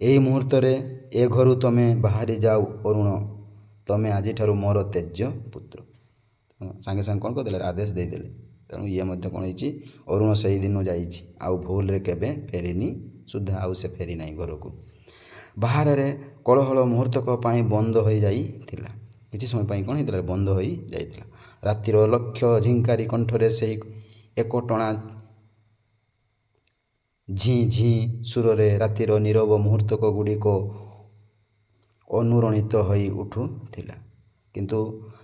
ଏଇ ମୁହୂର୍ତ୍ତରେ ଏ ଘରୁ ତମେ ବାହାରି ଯାଅ ଅରୁଣ, ତମେ ଆଜିଠାରୁ ମୋର ତେଜ୍ୟ ପୁତ୍ର। ସାଙ୍ଗେ ସାଙ୍ଗେ କ'ଣ କରିଦେଲେ? ଆଦେଶ ଦେଇଦେଲେ। ତେଣୁ ଇଏ ମଧ୍ୟ କ'ଣ ହେଇଛି? ଅରୁଣ ସେହି ଦିନ ଯାଇଛି, ଆଉ ଭୁଲରେ କେବେ ଫେରିନି ସୁଦ୍ଧା ଆଉ ସେ ଫେରି ନାହିଁ ଘରକୁ। ବାହାରରେ କୋଳାହଳ ମୁହୂର୍ତ୍ତକ ପାଇଁ ବନ୍ଦ ହୋଇଯାଇଥିଲା। କିଛି ସମୟ ପାଇଁ କ'ଣ ହେଇଥିଲା? ବନ୍ଦ ହୋଇଯାଇଥିଲା। ରାତିର ଲକ୍ଷ୍ୟ ଝିଙ୍କାରୀ କଣ୍ଠରେ ସେହି ଏକଟଣା ଝିଁ ଝିଁ ସୁରରେ ରାତିର ନୀରବ ମୁହୂର୍ତ୍ତକ ଗୁଡ଼ିକ ଅନୁରଣିତ ହୋଇ ଉଠୁଥିଲା। କିନ୍ତୁ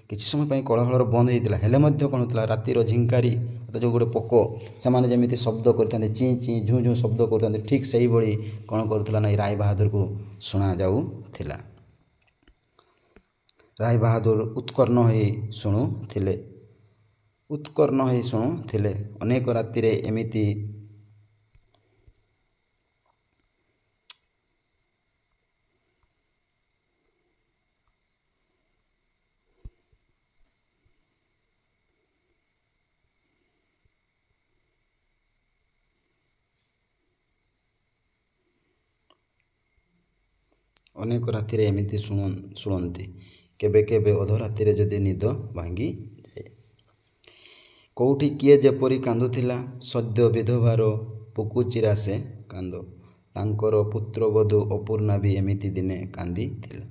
କିଛି ସମୟ ପାଇଁ କୋଳାହଳର ବନ୍ଦ ହେଇଥିଲା, ହେଲେ ମଧ୍ୟ କ'ଣ ହେଉଥିଲା? ରାତିର ଝିଙ୍କାରୀ ଯେଉଁ ଗୋଟେ ପୋକ, ସେମାନେ ଯେମିତି ଶବ୍ଦ କରିଥାନ୍ତି, ଚିଁ ଚିଁ ଝୁଁ ଝୁଁ ଶବ୍ଦ କରିଥାନ୍ତି, ଠିକ୍ ସେଇଭଳି କ'ଣ କରୁଥିଲା? ନା ଏଇ ରାୟ ବାହାଦୁରକୁ ଶୁଣାଯାଉଥିଲା। ରାୟ ବାହାଦୁର ଉତ୍କର୍ଣ୍ଣ ହୋଇ ଶୁଣୁଥିଲେ। ଅନେକ ରାତିରେ ଏମିତି ଅନେକ ରାତିରେ ଏମିତି ଶୁଣନ୍ତି, କେବେ କେବେ ଅଧ ରାତିରେ ଯଦି ନିଦ ଭାଙ୍ଗିଯାଏ। କୋଉଠି କିଏ ଯେପରି କାନ୍ଦୁଥିଲା, ସଦ୍ୟ ବିଧବାର ପୁକୁଚିରା ସେ କାନ୍ଦ। ତାଙ୍କର ପୁତ୍ରବଧୂ ଅପୂର୍ଣ୍ଣା ବି ଏମିତି ଦିନେ କାନ୍ଦିଥିଲା।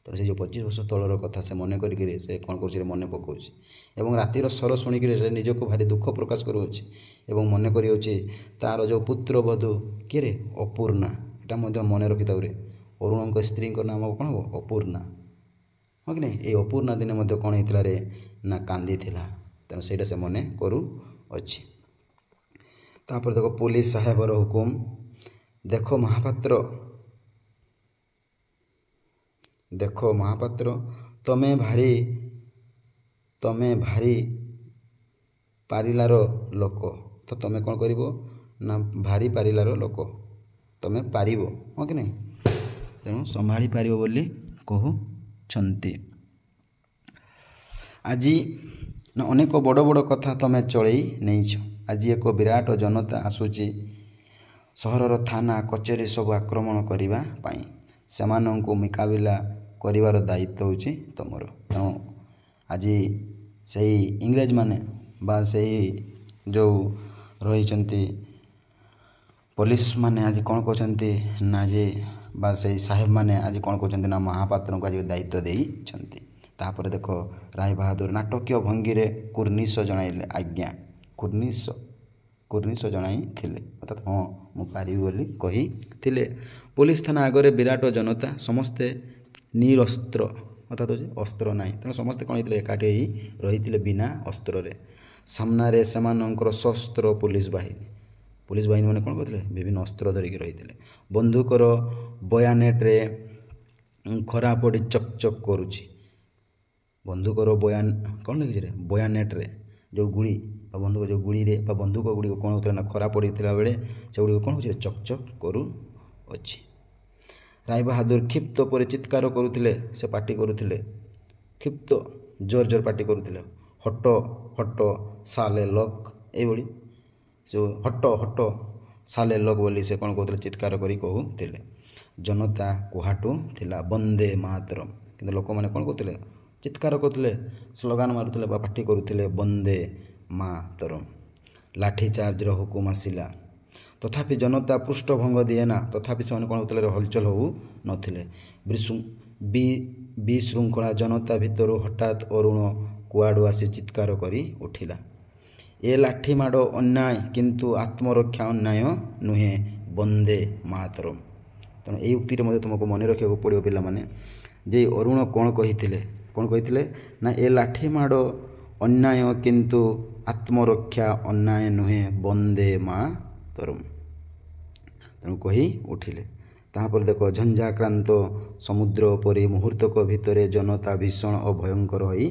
ତ ସେ ଯେଉଁ 25 ବର୍ଷ ତଳର କଥା ସେ ମନେ କରିକିରି ସେ କ'ଣ କରୁଛି, ମନେ ପକାଉଛି ଏବଂ ରାତିର ସ୍ୱର ଶୁଣିକିରି ସେ ନିଜକୁ ଭାରି ଦୁଃଖ ପ୍ରକାଶ କରୁଅଛି ଏବଂ ମନେ କରିଅଛି ତା'ର ଯେଉଁ ପୁତ୍ରବଧୂ କିଏରେ, ଅପୂର୍ଣ୍ଣା। ଏଇଟା ମଧ୍ୟ ମନେ ରଖିଥାଉ ରେ, ଅରୁଣଙ୍କ ସ୍ତ୍ରୀଙ୍କ ନାମ କ'ଣ ହେବ, ଅପୂର୍ଣ୍ଣା। ହଁ କି ନାହିଁ? ଏଇ ଅପୂର୍ଣ୍ଣା ଦିନେ ମଧ୍ୟ କ'ଣ ହେଇଥିଲା ରେ, ନା କାନ୍ଦିଥିଲା। ତେଣୁ ସେଇଟା ସେ ମନେ କରୁଅଛି। ତାପରେ ଦେଖ ପୋଲିସ ସାହେବର ହୁକୁମ। ଦେଖ ମହାପାତ୍ର, ତମେ ଭାରି ପାରିଲାର ଲୋକ। ତ ତମେ କ'ଣ କରିବ ନା ଭାରି ପାରିଲାର ଲୋକ, ତମେ ପାରିବ, ହଁ କି ନାହିଁ? ତେଣୁ ସମ୍ଭାଳି ପାରିବ ବୋଲି କହୁଛନ୍ତି। ଆଜି ଅନେକ ବଡ଼ ବଡ଼ କଥା ତମେ ଚଳେଇ ନେଇଛ। ଆଜି ଏକ ବିରାଟ ଜନତା ଆସୁଛି ସହରର ଥାନା କଚେରୀ ସବୁ ଆକ୍ରମଣ କରିବା ପାଇଁ। ସେମାନଙ୍କୁ ମୁକାବିଲା କରିବାର ଦାୟିତ୍ୱ ହେଉଛି ତମର। ତେଣୁ ଆଜି ସେହି ଇଂରେଜମାନେ ବା ସେହି ଯେଉଁ ରହିଛନ୍ତି ପୋଲିସମାନେ ଆଜି କ'ଣ କହୁଛନ୍ତି ନା ବା ସେହି ସାହେବମାନେ ଆଜି କ'ଣ କହୁଛନ୍ତି ନା ମହାପାତ୍ରଙ୍କୁ ଆଜି ଦାୟିତ୍ୱ ଦେଇଛନ୍ତି। ତାପରେ ଦେଖ ରାୟ ବାହାଦୁର ନାଟକୀୟ ଭଙ୍ଗୀରେ କୁର୍ନିଶ ଜଣାଇଲେ, ଆଜ୍ଞା କୁର୍ନିଶ ଜଣାଇଥିଲେ, ଅର୍ଥାତ୍ ହଁ ମୁଁ ପାରିବି ବୋଲି କହିଥିଲେ। ପୋଲିସ ଥାନା ଆଗରେ ବିରାଟ ଜନତା, ସମସ୍ତେ ନିରସ୍ତ୍ର, ଅର୍ଥାତ୍ ହେଉଛି ଅସ୍ତ୍ର ନାହିଁ। ତେଣୁ ସମସ୍ତେ କ'ଣ ହେଇଥିଲେ, ଏକାଠି ହୋଇ ରହିଥିଲେ ବିନା ଅସ୍ତ୍ରରେ। ସାମ୍ନାରେ ସେମାନଙ୍କର ସଶସ୍ତ୍ର ପୋଲିସ ବାହିନୀ ମାନେ କ'ଣ କରୁଥିଲେ, ବିଭିନ୍ନ ଅସ୍ତ୍ର ଧରିକି ରହିଥିଲେ। ବନ୍ଧୁକର ବୟାନେଟ୍ରେ ଖରା ପଡ଼ି ଚକ୍ ଚକ୍ କରୁଛି। ବନ୍ଧୁକର କ'ଣ ଲେଖିଛି ରେ, ବୟାନେଟ୍ରେ ଯେଉଁ ଗୁଳି ବା ବନ୍ଧୁକ ଯେଉଁ ଗୁଳିରେ ବା ବନ୍ଧୁକ ଗୁଡ଼ିକ କ'ଣ ହେଉଥିଲା ନା ଖରା ପଡ଼ିଥିଲା ବେଳେ ସେଗୁଡ଼ିକ କ'ଣ ହେଉଛି, ଚକ୍ ଚକ୍ କରୁଅଛି। ରାୟ ବାହାଦୁର କ୍ଷିପ୍ତ ପରେ ଚିତ୍କାର କରୁଥିଲେ, ସେ ପାଟି କରୁଥିଲେ, କ୍ଷିପ୍ତ ଜୋର ପାଟି କରୁଥିଲେ, ହଟ ସାଲେ ଲକ୍, ଏଇଭଳି ସେ ହଟ ସାଲେ ଲକ୍ ବୋଲି ସେ କ'ଣ କହୁଥିଲେ, ଚିତ୍କାର କରି କହୁଥିଲେ। ଜନତା କୁହାଟୁ ଥିଲା ବନ୍ଦେ ମାତରମ୍, କିନ୍ତୁ ଲୋକମାନେ କ'ଣ କରୁଥିଲେ, ଚିତ୍କାର କରୁଥିଲେ, ସ୍ଲୋଗାନ ମାରୁଥିଲେ ବା ପାଟି କରୁଥିଲେ ବନ୍ଦେ ମାତରମ୍। ଲାଠିଚାର୍ଜର ହୁକୁମ ଆସିଲା, ତଥାପି ଜନତା ପୃଷ୍ଠଭଙ୍ଗ ଦିଏ ନା। ତଥାପି ସେମାନେ କ'ଣ ହେଉଥିଲେ, ହଲଚଲ ହେଉନଥିଲେ। ବିଶୃଙ୍ଖଳା ଜନତା ଭିତରୁ ହଠାତ୍ ଅରୁଣ କୁଆଡ଼ୁ ଆସି ଚିତ୍କାର କରି ଉଠିଲା, ଏ ଲାଠି ମାଡ଼ ଅନ୍ୟାୟ, କିନ୍ତୁ ଆତ୍ମରକ୍ଷା ଅନ୍ୟାୟ ନୁହେଁ, ବନ୍ଦେ ମାତରମ୍। ତେଣୁ ଏଇ ଉକ୍ତିରେ ମଧ୍ୟ ତୁମକୁ ମନେ ରଖିବାକୁ ପଡ଼ିବ ପିଲାମାନେ, ଯେ ଅରୁଣ କ'ଣ କହିଥିଲେ ନା ଏ ଲାଠି ମାଡ଼ ଅନ୍ୟାୟ କିନ୍ତୁ ଆତ୍ମରକ୍ଷା ଅନ୍ୟାୟ ନୁହେଁ, ବନ୍ଦେ ମାତରମ୍। ତେଣୁ କହି ଉଠିଲେ। ତାହାପରେ ଦେଖ ଝଞ୍ଜାକ୍ରାନ୍ତ ସମୁଦ୍ର ପରି ମୁହୂର୍ତ୍ତକ ଭିତରେ ଜନତା ଭୀଷଣ ଓ ଭୟଙ୍କର ହୋଇ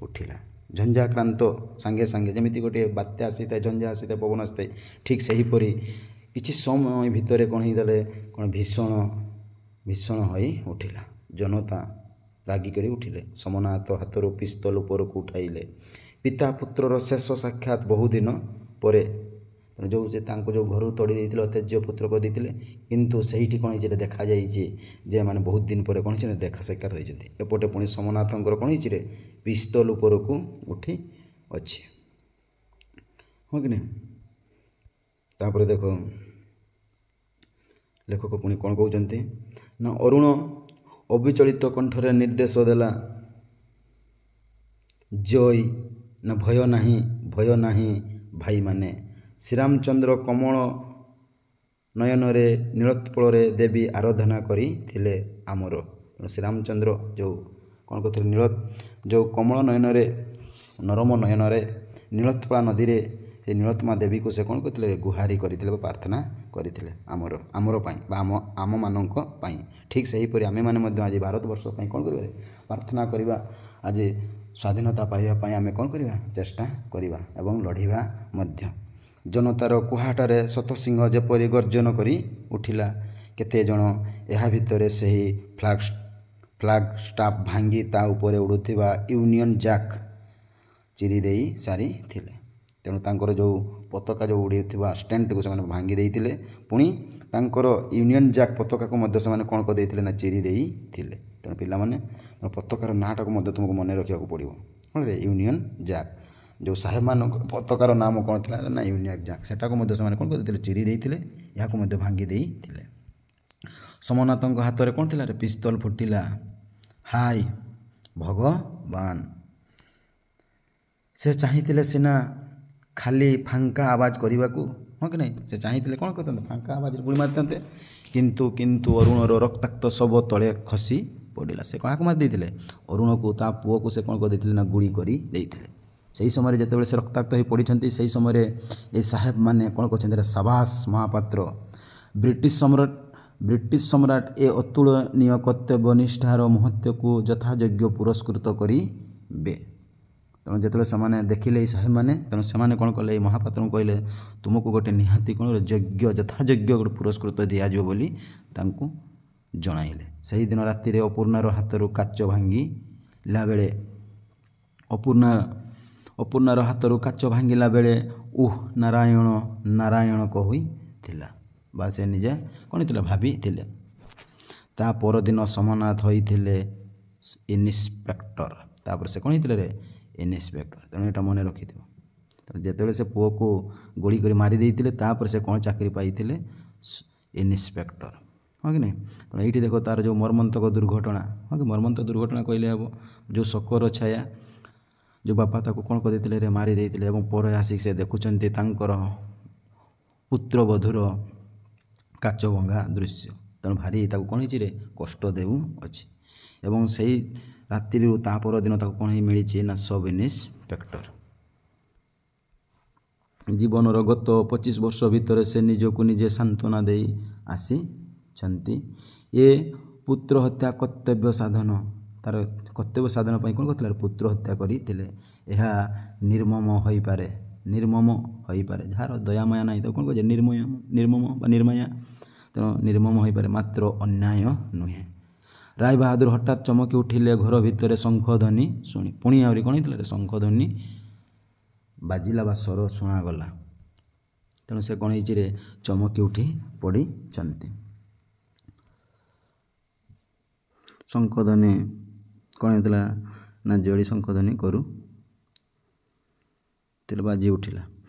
ଉଠିଲା। ଝଞ୍ଜାକ୍ରାନ୍ତ ସାଙ୍ଗେ ସାଙ୍ଗେ ଯେମିତି ଗୋଟିଏ ବାତ୍ୟା ଆସିଥାଏ, ଝଞ୍ଜା ଆସିଥାଏ, ପବନ ଆସିଥାଏ, ଠିକ୍ ସେହିପରି କିଛି ସମୟ ଭିତରେ କ'ଣ ହେଇଗଲେ, କ'ଣ ଭୀଷଣ ହୋଇ ଉଠିଲା। ଜନତା ରାଗିକରି ଉଠିଲେ। ସୋମନାଥ ହାତରୁ ପିସ୍ତଲ ଉପରକୁ ଉଠାଇଲେ। ପିତା ପୁତ୍ରର ଶେଷ ସାକ୍ଷାତ ବହୁଦିନ ପରେ। ଯେଉଁ ସେ ତାଙ୍କୁ ଯେଉଁ ଘରୁ ତଡ଼ି ଦେଇଥିଲେ, ତେଜ ପୁତ୍ର କରିଦେଇଥିଲେ, କିନ୍ତୁ ସେଇଠି କ'ଣ ହେଇଛି ଦେଖାଯାଇଛି ଯେ ଏମାନେ ବହୁତ ଦିନ ପରେ କ'ଣ ହେଇଛି ଦେଖା ସାକ୍ଷାତ ହୋଇଛନ୍ତି। ଏପଟେ ପୁଣି ସୋମନାଥଙ୍କର କ'ଣ ହେଇଛି ରେ, ପିସ୍ତଲ ଉପରକୁ ଉଠି ଅଛି, ହଁ କି ନାହିଁ? ତାପରେ ଦେଖ ଲେଖକ ପୁଣି କ'ଣ କହୁଛନ୍ତି ନା ଅରୁଣ ଅବିଚଳିତ କଣ୍ଠରେ ନିର୍ଦ୍ଦେଶ ଦେଲା, ଜୟ ନା ଭୟ ନାହିଁ ଭାଇମାନେ। ଶ୍ରୀରାମଚନ୍ଦ୍ର କମଳ ନୟନରେ ନୀଳୋତ୍ପଳରେ ଦେବୀ ଆରାଧନା କରିଥିଲେ ଆମର। ଶ୍ରୀରାମଚନ୍ଦ୍ର ଯେଉଁ କ'ଣ କରୁଥିଲେ, ଯେଉଁ କମଳ ନୟନରେ ନରମ ନୟନରେ ନୀଳୋତ୍ପଳା ନଦୀରେ ସେ ନୀଳୋତ୍ମା ଦେବୀକୁ ସେ କ'ଣ କରିଥିଲେ, ଗୁହାରି କରିଥିଲେ ବା ପ୍ରାର୍ଥନା କରିଥିଲେ ଆମର ପାଇଁ ବା ଆମମାନଙ୍କ ପାଇଁ। ଠିକ୍ ସେହିପରି ଆମେମାନେ ମଧ୍ୟ ଆଜି ଭାରତବର୍ଷ ପାଇଁ କ'ଣ କରିବା, ପ୍ରାର୍ଥନା କରିବା। ଆଜି ସ୍ୱାଧୀନତା ପାଇବା ପାଇଁ ଆମେ କ'ଣ କରିବା, ଚେଷ୍ଟା କରିବା ଏବଂ ଲଢ଼ିବା ମଧ୍ୟ। ଜନତାର କୁହାଟାରେ ଶତସିଂହ ଯେପରି ଗର୍ଜନ କରି ଉଠିଲା। କେତେଜଣ ଏହା ଭିତରେ ସେହି ଫ୍ଲାଗ ଷ୍ଟାଫ୍ ଭାଙ୍ଗି ତା ଉପରେ ଉଡ଼ୁଥିବା ୟୁନିୟନ୍ ଜାକ୍ ଚିରି ଦେଇ ସାରିଥିଲେ। ତେଣୁ ତାଙ୍କର ଯେଉଁ ପତାକା ଯେଉଁ ଉଡ଼ିଥିବା ଷ୍ଟାଣ୍ଡକୁ ସେମାନେ ଭାଙ୍ଗି ଦେଇଥିଲେ। ପୁଣି ତାଙ୍କର ୟୁନିୟନ୍ ଜ୍ୟାକ୍ ପତାକାକୁ ମଧ୍ୟ ସେମାନେ କ'ଣ କରିଦେଇଥିଲେ ନା ଚିରି ଦେଇଥିଲେ। ତେଣୁ ପିଲାମାନେ ପତାକାର ନାଁଟାକୁ ମଧ୍ୟ ତୁମକୁ ମନେ ରଖିବାକୁ ପଡ଼ିବ। କ'ଣରେ ୟୁନିୟନ୍ ଜ୍ୟାକ୍। ଯେଉଁ ସାହେବମାନଙ୍କ ପତାକାର ନାମ କ'ଣ ଥିଲା ନା ୟୁନିୟନ୍ ଜ୍ୟାକ୍। ସେଟାକୁ ମଧ୍ୟ ସେମାନେ କ'ଣ କରିଦେଇଥିଲେ ଚିରି ଦେଇଥିଲେ। ଏହାକୁ ମଧ୍ୟ ଭାଙ୍ଗି ଦେଇଥିଲେ। ସୋମନାଥଙ୍କ ହାତରେ କ'ଣ ଥିଲା? ପିସ୍ତଲ ଫୁଟିଲା। ହାୟ ଭଗବାନ! ସେ ଚାହିଁଥିଲେ ସିନା ଖାଲି ଫାଙ୍କା ଆବାଜ କରିବାକୁ, ହଁ କି ନାହିଁ? ସେ ଚାହିଁଥିଲେ କ'ଣ କରିଥାନ୍ତେ? ଫାଙ୍କା ଆବାଜରେ ଗୁଳି ମାରିଥାନ୍ତେ। କିନ୍ତୁ ଅରୁଣର ରକ୍ତାକ୍ତ ଶବ ତଳେ ଖସି ପଡ଼ିଲା। ସେ କାହାକୁ ମାରି ଦେଇଥିଲେ? ଅରୁଣକୁ, ତା ପୁଅକୁ ସେ କ'ଣ କରିଦେଇଥିଲେ ନା ଗୁଳି କରି ଦେଇଥିଲେ। ସେହି ସମୟରେ ଯେତେବେଳେ ସେ ରକ୍ତାକ୍ତ ହୋଇ ପଡ଼ିଛନ୍ତି, ସେହି ସମୟରେ ଏ ସାହେବମାନେ କ'ଣ କରିଛନ୍ତି? ସାବାସ ମହାପାତ୍ର। ବ୍ରିଟିଶ ସମ୍ରାଟ ଏ ଅତୁଳନୀୟ କର୍ତ୍ତବ୍ୟ ନିଷ୍ଠାର ମହତ୍ତ୍ୱକୁ ଯଥାଯୋଗ୍ୟ ପୁରସ୍କୃତ କରିବେ। ତେଣୁ ଯେତେବେଳେ ସେମାନେ ଦେଖିଲେ ଏଇ ସାହେବମାନେ, ତେଣୁ ସେମାନେ କ'ଣ କଲେ? ଏଇ ମହାପାତ୍ରଙ୍କୁ କହିଲେ ତୁମକୁ ଗୋଟେ ନିହାତି କ'ଣ ଯଥାଯୋଗ୍ୟ ଗୋଟେ ପୁରସ୍କୃତ ଦିଆଯିବ ବୋଲି ତାଙ୍କୁ ଜଣାଇଲେ। ସେହିଦିନ ରାତିରେ ଅପୂର୍ଣ୍ଣାର ହାତରୁ କାଚ ଭାଙ୍ଗିଲା ବେଳେ ଅପୂର୍ଣ୍ଣାର ହାତରୁ କାଚ ଭାଙ୍ଗିଲା ବେଳେ ନାରାୟଣ ନାରାୟଣ କହିଥିଲା ବା ସେ ନିଜେ କ'ଣ ଥିଲା ଭାବିଥିଲେ। ତା ପରଦିନ ସୋମନାଥ ହୋଇଥିଲେ ଇନ୍ସପେକ୍ଟର। ତାପରେ ସେ କ'ଣ ହେଇଥିଲେ? ଇନ୍ସପେକ୍ଟର। ତେଣୁ ଏଇଟା ମନେ ରଖିଥିବ। ତେଣୁ ଯେତେବେଳେ ସେ ପୁଅକୁ ଗୁଳି କରି ମାରି ଦେଇଥିଲେ, ତାପରେ ସେ କ'ଣ ଚାକିରି ପାଇଥିଲେ? ଇନ୍ସପେକ୍ଟର, ହଁ କି ନାହିଁ? ତେଣୁ ଏଇଠି ଦେଖ ତାର ଯେଉଁ ମର୍ମନ୍ତକ ଦୁର୍ଘଟଣା, ହଁ କି ମର୍ମନ୍ତକ ଦୁର୍ଘଟଣା କହିଲେ ହେବ। ଯେଉଁ ଶୋକର ଛାୟା, ଯେଉଁ ବାପା ତାକୁ କ'ଣ କରିଦେଇଥିଲେ? ମାରି ଦେଇଥିଲେ। ଏବଂ ପରେ ଆସିକି ସେ ଦେଖୁଛନ୍ତି ତାଙ୍କର ପୁତ୍ରବଧୂର କାଚ ଭଙ୍ଗା ଦୃଶ୍ୟ। ତେଣୁ ଭାରି ତାକୁ କ'ଣ ହେଇଛି? କଷ୍ଟ ଦେଉଅଛି। ଏବଂ ସେଇ ରାତିରୁ ତା ପରଦିନ ତାକୁ କ'ଣ ହେଇ ମିଳିଛି ନା ସବ୍ ଇନ୍ସପେକ୍ଟର। ଜୀବନର ଗତ 25 ବର୍ଷ ଭିତରେ ସେ ନିଜକୁ ନିଜେ ସାନ୍ତ୍ୱନା ଦେଇ ଆସିଛନ୍ତି। ଏ ପୁତ୍ର ହତ୍ୟା କର୍ତ୍ତବ୍ୟ ସାଧନ, ତାର କର୍ତ୍ତବ୍ୟ ସାଧନ ପାଇଁ କ'ଣ କରିଥିଲେ? ପୁତ୍ର ହତ୍ୟା କରିଥିଲେ। ଏହା ନିର୍ମମ ହୋଇପାରେ। ଯାହାର ଦୟାମାୟା ନାହିଁ ତାକୁ କ'ଣ କୁହାଯାଏ? ନିର୍ମମ ବା ନିର୍ମାୟା। ତେଣୁ ନିର୍ମମ ହୋଇପାରେ, ମାତ୍ର ଅନ୍ୟାୟ ନୁହେଁ। ରାୟ ବାହାଦୁର ହଠାତ୍ ଚମକି ଉଠିଲେ ଘର ଭିତରେ ଶଙ୍ଖଧ୍ୱନି ଶୁଣି। ପୁଣି ଆହୁରି କ'ଣ ହେଇଥିଲା? ଶଙ୍ଖଧ୍ୱନି ବାଜିଲା ବା ସ୍ୱର ଶୁଣାଗଲା। ତେଣୁ ସେ କ'ଣ ହେଇଛି? ଚମକି ଉଠି ପଡ଼ିଛନ୍ତି। ଶଙ୍ଖଧ୍ୱନି କ'ଣ ହେଇଥିଲା ନା ଜଳି ଶଙ୍ଖଧ୍ୱନି କରୁଥିଲେ, ବାଜି ଉଠିଲା।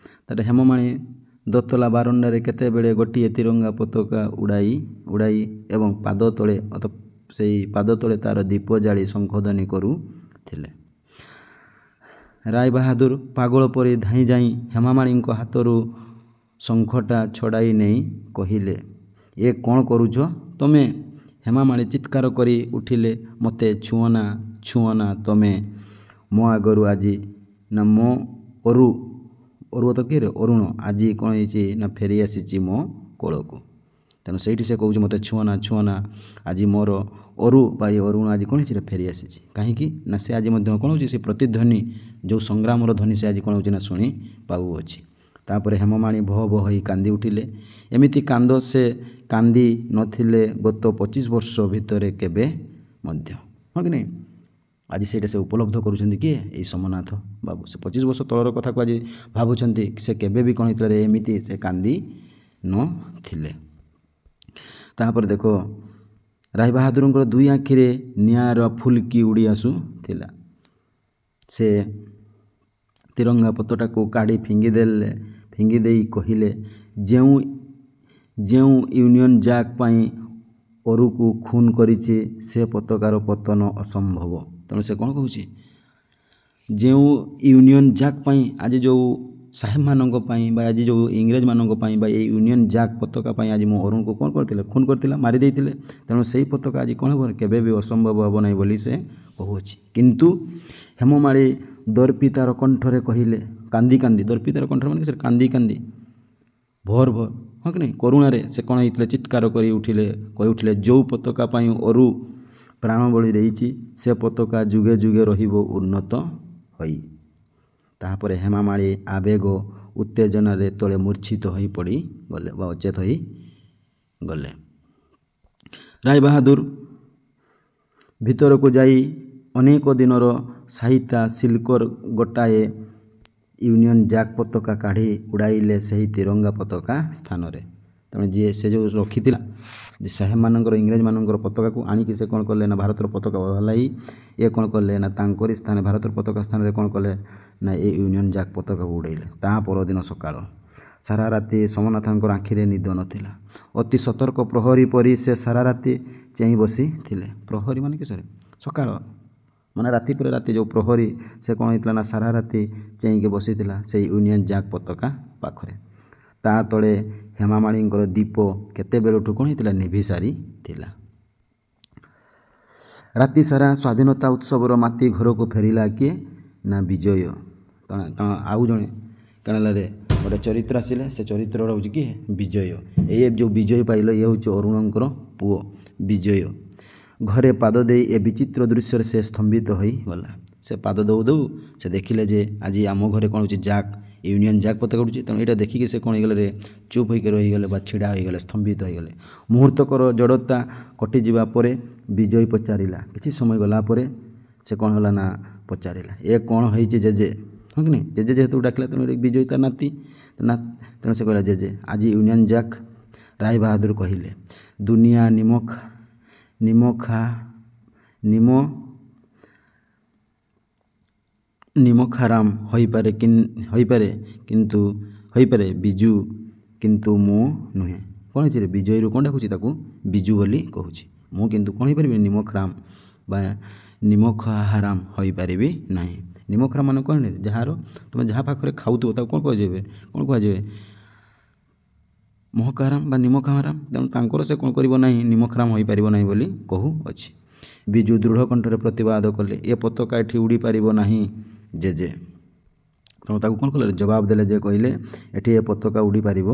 ତାପରେ ହେମମାଳି ଦୋତଲା ବାରଣ୍ଡାରେ କେତେବେଳେ ଗୋଟିଏ ତିରଙ୍ଗା ପତାକା ଉଡ଼ାଇ ଏବଂ ସେଇ ପାଦ ତଳେ ତାର ଦୀପ ଜାଳି ଶଙ୍ଖଧ୍ୱନି କରୁଥିଲେ। ରାୟ ବାହାଦୁର ପାଗଳ ପରି ଧାଇଁ ଯାଇ ହେମାମାଳିଙ୍କ ହାତରୁ ଶଙ୍ଖଟା ଛଡ଼ାଇ ନେଇ କହିଲେ, ଏ କ'ଣ କରୁଛ ତମେ? ହେମାମାଳି ଚିତ୍କାର କରି ଉଠିଲେ, ମୋତେ ଛୁଅଁନା ତମେ ମୋ ଆଗରୁ ଆଜି ନା ମୋ ଅରୁଣ ଆଜି କ'ଣ ହେଇଛି ନା ଫେରି ଆସିଛି ମୋ କୋଳକୁ। ତେଣୁ ସେଇଠି ସେ କହୁଛି ମୋତେ ଛୁଅଁନା ଆଜି ମୋର ଅରୁଣ ଆଜି କ'ଣ ହେଇଛି? ଫେରି ଆସିଛି। କାହିଁକି ନା ସେ ଆଜି ମଧ୍ୟ କ'ଣ ହେଉଛି? ସେ ପ୍ରତିଧ୍ୱନି, ଯେଉଁ ସଂଗ୍ରାମର ଧ୍ୱନି ସେ ଆଜି କ'ଣ ହେଉଛି ନା ଶୁଣି ପାଉଅଛି। ତାପରେ ହେମମାଳି ଭହ ଭହ ହୋଇ କାନ୍ଦି ଉଠିଲେ। ଏମିତି କାନ୍ଦ ସେ କାନ୍ଦି ନଥିଲେ ଗତ 25 ବର୍ଷ ଭିତରେ କେବେ ମଧ୍ୟ, ହଁ କି ନାହିଁ? ଆଜି ସେଇଟା ସେ ଉପଲବ୍ଧ କରୁଛନ୍ତି କିଏ? ଏଇ ସୋମନାଥ ବାବୁ। ସେ 25 ବର୍ଷ ତଳର କଥାକୁ ଆଜି ଭାବୁଛନ୍ତି। ସେ କେବେ ବି କ'ଣ ହେଇଥିଲେ? ଏମିତି ସେ କାନ୍ଦି ନଥିଲେ। ତାପରେ ଦେଖ ରାୟ ବାହାଦୁରଙ୍କର ଦୁଇ ଆଖିରେ ନିଆଁର ଫୁଲକି ଉଡ଼ି ଆସୁଥିଲା। ସେ ତିରଙ୍ଗା ପତାକାକୁ କାଢ଼ି ଫିଙ୍ଗି ଦେଇ କହିଲେ, ଯେଉଁ ୟୁନିୟନ୍ ଜ୍ୟାକ୍ ପାଇଁ ଅରୁକୁ ଖୁନ କରିଛି ସେ ପତାକାର ପତନ ଅସମ୍ଭବ। ତେଣୁ ସେ କ'ଣ କହୁଛି? ଯେଉଁ ୟୁନିୟନ୍ ଜ୍ୟାକ୍ ପାଇଁ ଆଜି ଯେଉଁ ସାହେବମାନଙ୍କ ପାଇଁ ବା ଆଜି ଯେଉଁ ଇଂରେଜମାନଙ୍କ ପାଇଁ ବା ଏଇ ୟୁନିୟନ୍ ଜ୍ୟାକ୍ ପତାକା ପାଇଁ ଆଜି ମୁଁ ଅରୁଣକୁ କ'ଣ କରିଥିଲେ? ଖୁନ କରିଥିଲା, ମାରି ଦେଇଥିଲେ। ତେଣୁ ସେଇ ପତାକା ଆଜି କ'ଣ ହେବ? କେବେ ବି ଅସମ୍ଭବ ହେବ ନାହିଁ ବୋଲି ସେ କହୁଅଛି। କିନ୍ତୁ ହେମମାଳି ଦର୍ପିତାର କଣ୍ଠରେ କହିଲେ, ଦର୍ପିତାର କଣ୍ଠରେ ମାନେ ସେ କାନ୍ଦି ଭର ହଁ କି ନାହିଁ? କରୁଣାରେ ସେ କ'ଣ ହେଇଥିଲେ? ଚିତ୍କାର କରି କହିଉଠିଲେ, ଯେଉଁ ପତାକା ପାଇଁ ଅରୁ ପ୍ରାଣବଳି ଦେଇଛି ସେ ପତାକା ଯୁଗେ ଯୁଗେ ରହିବ ଉନ୍ନତ ହୋଇ। ତାହାପରେ ହେମାମାଳି ଆବେଗ ଉତ୍ତେଜନାରେ ତଳେ ମୂର୍ଚ୍ଛିତ ହୋଇ ପଡ଼ିଗଲେ ବା ଅଚେତ ହୋଇଗଲେ। ରାୟ ବାହାଦୁର ଭିତରକୁ ଯାଇ ଅନେକ ଦିନର ସାହିତ୍ୟା ସିଲ୍କର ଗୋଟାଏ ୟୁନିୟନ୍ ଜ୍ୟାକ୍ ପତାକା କାଢ଼ି ଉଡ଼ାଇଲେ ସେହି ତିରଙ୍ଗା ପତାକା ସ୍ଥାନରେ। ତେଣୁ ଯିଏ ସେ ଯେଉଁ ରଖିଥିଲା ସେମାନଙ୍କର ଇଂରେଜମାନଙ୍କର ପତାକାକୁ ଆଣିକି ସେ କ'ଣ କଲେ ନା ଭାରତର ପତାକା ଓହ୍ଲାଇ ଇଏ କ'ଣ କଲେ ନା ତାଙ୍କରି ସ୍ଥାନରେ ଭାରତର ପତାକା ସ୍ଥାନରେ କ'ଣ କଲେ ନା ଏ ୟୁନିୟନ୍ ଜ୍ୟାକ୍ ପତାକାକୁ ଉଡ଼ାଇଲେ। ତା ପରଦିନ ସକାଳ ସାରା ରାତି ସୋମନାଥଙ୍କର ଆଖିରେ ନିଦ ନଥିଲା। ଅତି ସତର୍କ ପ୍ରହରୀ ପରି ସେ ସାରା ରାତି ଚେଇଁ ବସିଥିଲେ। ପ୍ରହରୀ ମାନେ କିସରେ ସକାଳ ମାନେ ରାତି ପରେ ରାତି ଯେଉଁ ପ୍ରହରୀ ସେ କ'ଣ ହେଇଥିଲା ନା ସାରା ରାତି ଚେଇଁକି ବସିଥିଲା ସେଇ ୟୁନିୟନ୍ ଜ୍ୟାକ୍ ପତାକା ପାଖରେ। ତା ତଳେ ହେମାମାଳିଙ୍କର ଦୀପ କେତେବେଳଠୁ କ'ଣ ହେଇଥିଲା ନିଭି ସାରିଥିଲା। ରାତି ସାରା ସ୍ୱାଧୀନତା ଉତ୍ସବର ମାତି ଘରକୁ ଫେରିଲା କିଏ ନା ବିଜୟ। ଆଉ ଜଣେ କାଣାଲାରେ ଗୋଟେ ଚରିତ୍ର ଆସିଲେ ସେ ଚରିତ୍ରଟା ହେଉଛି କିଏ ବିଜୟ। ଏ ଯେଉଁ ବିଜୟ ପାଇଲ ଇଏ ହେଉଛି ଅରୁଣଙ୍କର ପୁଅ ବିଜୟ। ଘରେ ପାଦ ଦେଇ ଏ ବିଚିତ୍ର ଦୃଶ୍ୟରେ ସେ ସ୍ତମ୍ଭିତ ହୋଇଗଲା। ସେ ପାଦ ଦେଉ ଦେଉ ସେ ଦେଖିଲେ ଯେ ଆଜି ଆମ ଘରେ କ'ଣ ହେଉଛି ଜ୍ୟାକ୍ ୟୁନିୟନ୍ ଜ୍ୟାକ୍ ପତାକା ଉଡ଼ୁଛି। ତେଣୁ ଏଇଟା ଦେଖିକି ସେ କ'ଣ ହେଇଗଲେ ଚୁପ୍ ହୋଇକି ରହିଗଲେ ବା ଛିଡ଼ା ହୋଇଗଲେ ସ୍ତମ୍ଭିତ ହୋଇଗଲେ। ମୁହୂର୍ତ୍ତକର ଜଡ଼ତା କଟିଯିବା ପରେ ବିଜୟ ପଚାରିଲା। କିଛି ସମୟ ଗଲା ପରେ ସେ କ'ଣ ହେଲା ନା ପଚାରିଲା ଏ କ'ଣ ହେଇଛି ଜେଜେ। ହଁ କି ନାହିଁ ଜେଜେ ଯେହେତୁ ଡାକିଲା ତେଣୁ ବିଜୟ ତା ନାତି ତେଣୁ ସେ କହିଲା ଜେଜେ ଆଜି ୟୁନିୟନ୍ ଜ୍ୟାକ୍। ରାୟ ବାହାଦୁର କହିଲେ ଦୁନିଆ ନିମଖାରାମ ହୋଇପାରେ ବିଜୁ କିନ୍ତୁ ମୁଁ ନୁହେଁ। କ'ଣ ହେଇଛି ରେ ବିଜୟରୁ କ'ଣ ଡାକୁଛି ତାକୁ ବିଜୁ ବୋଲି କହୁଛି। ମୁଁ କିନ୍ତୁ କ'ଣ ହେଇପାରିବି ନିମଖାରାମ ହୋଇପାରିବି ନାହିଁ। ନିମଖାରାମ ମାନେ କ'ଣ ଯାହାର ତୁମେ ଯାହା ପାଖରେ ଖାଉଥିବ ତାକୁ କ'ଣ କୁହାଯିବେ ମହକାରାମ ବା ନିମଖାରାମ। ତେଣୁ ତାଙ୍କର ସେ କ'ଣ କରିବ ନାହିଁ ନିମଖାରାମ ହୋଇପାରିବ ନାହିଁ ବୋଲି କହୁଅଛି। ବିଜୁ ଦୃଢ଼ କଣ୍ଠରେ ପ୍ରତିବାଦ କଲେ ଏ ପତାକା ଏଠି ଉଡ଼ିପାରିବ ନାହିଁ ଜେଜେ। ତେଣୁ ତାକୁ କ'ଣ କଲେ ଜବାବ ଦେଲେ ଯେ କହିଲେ ଏଠି ଏ ପତାକା ଉଡ଼ିପାରିବ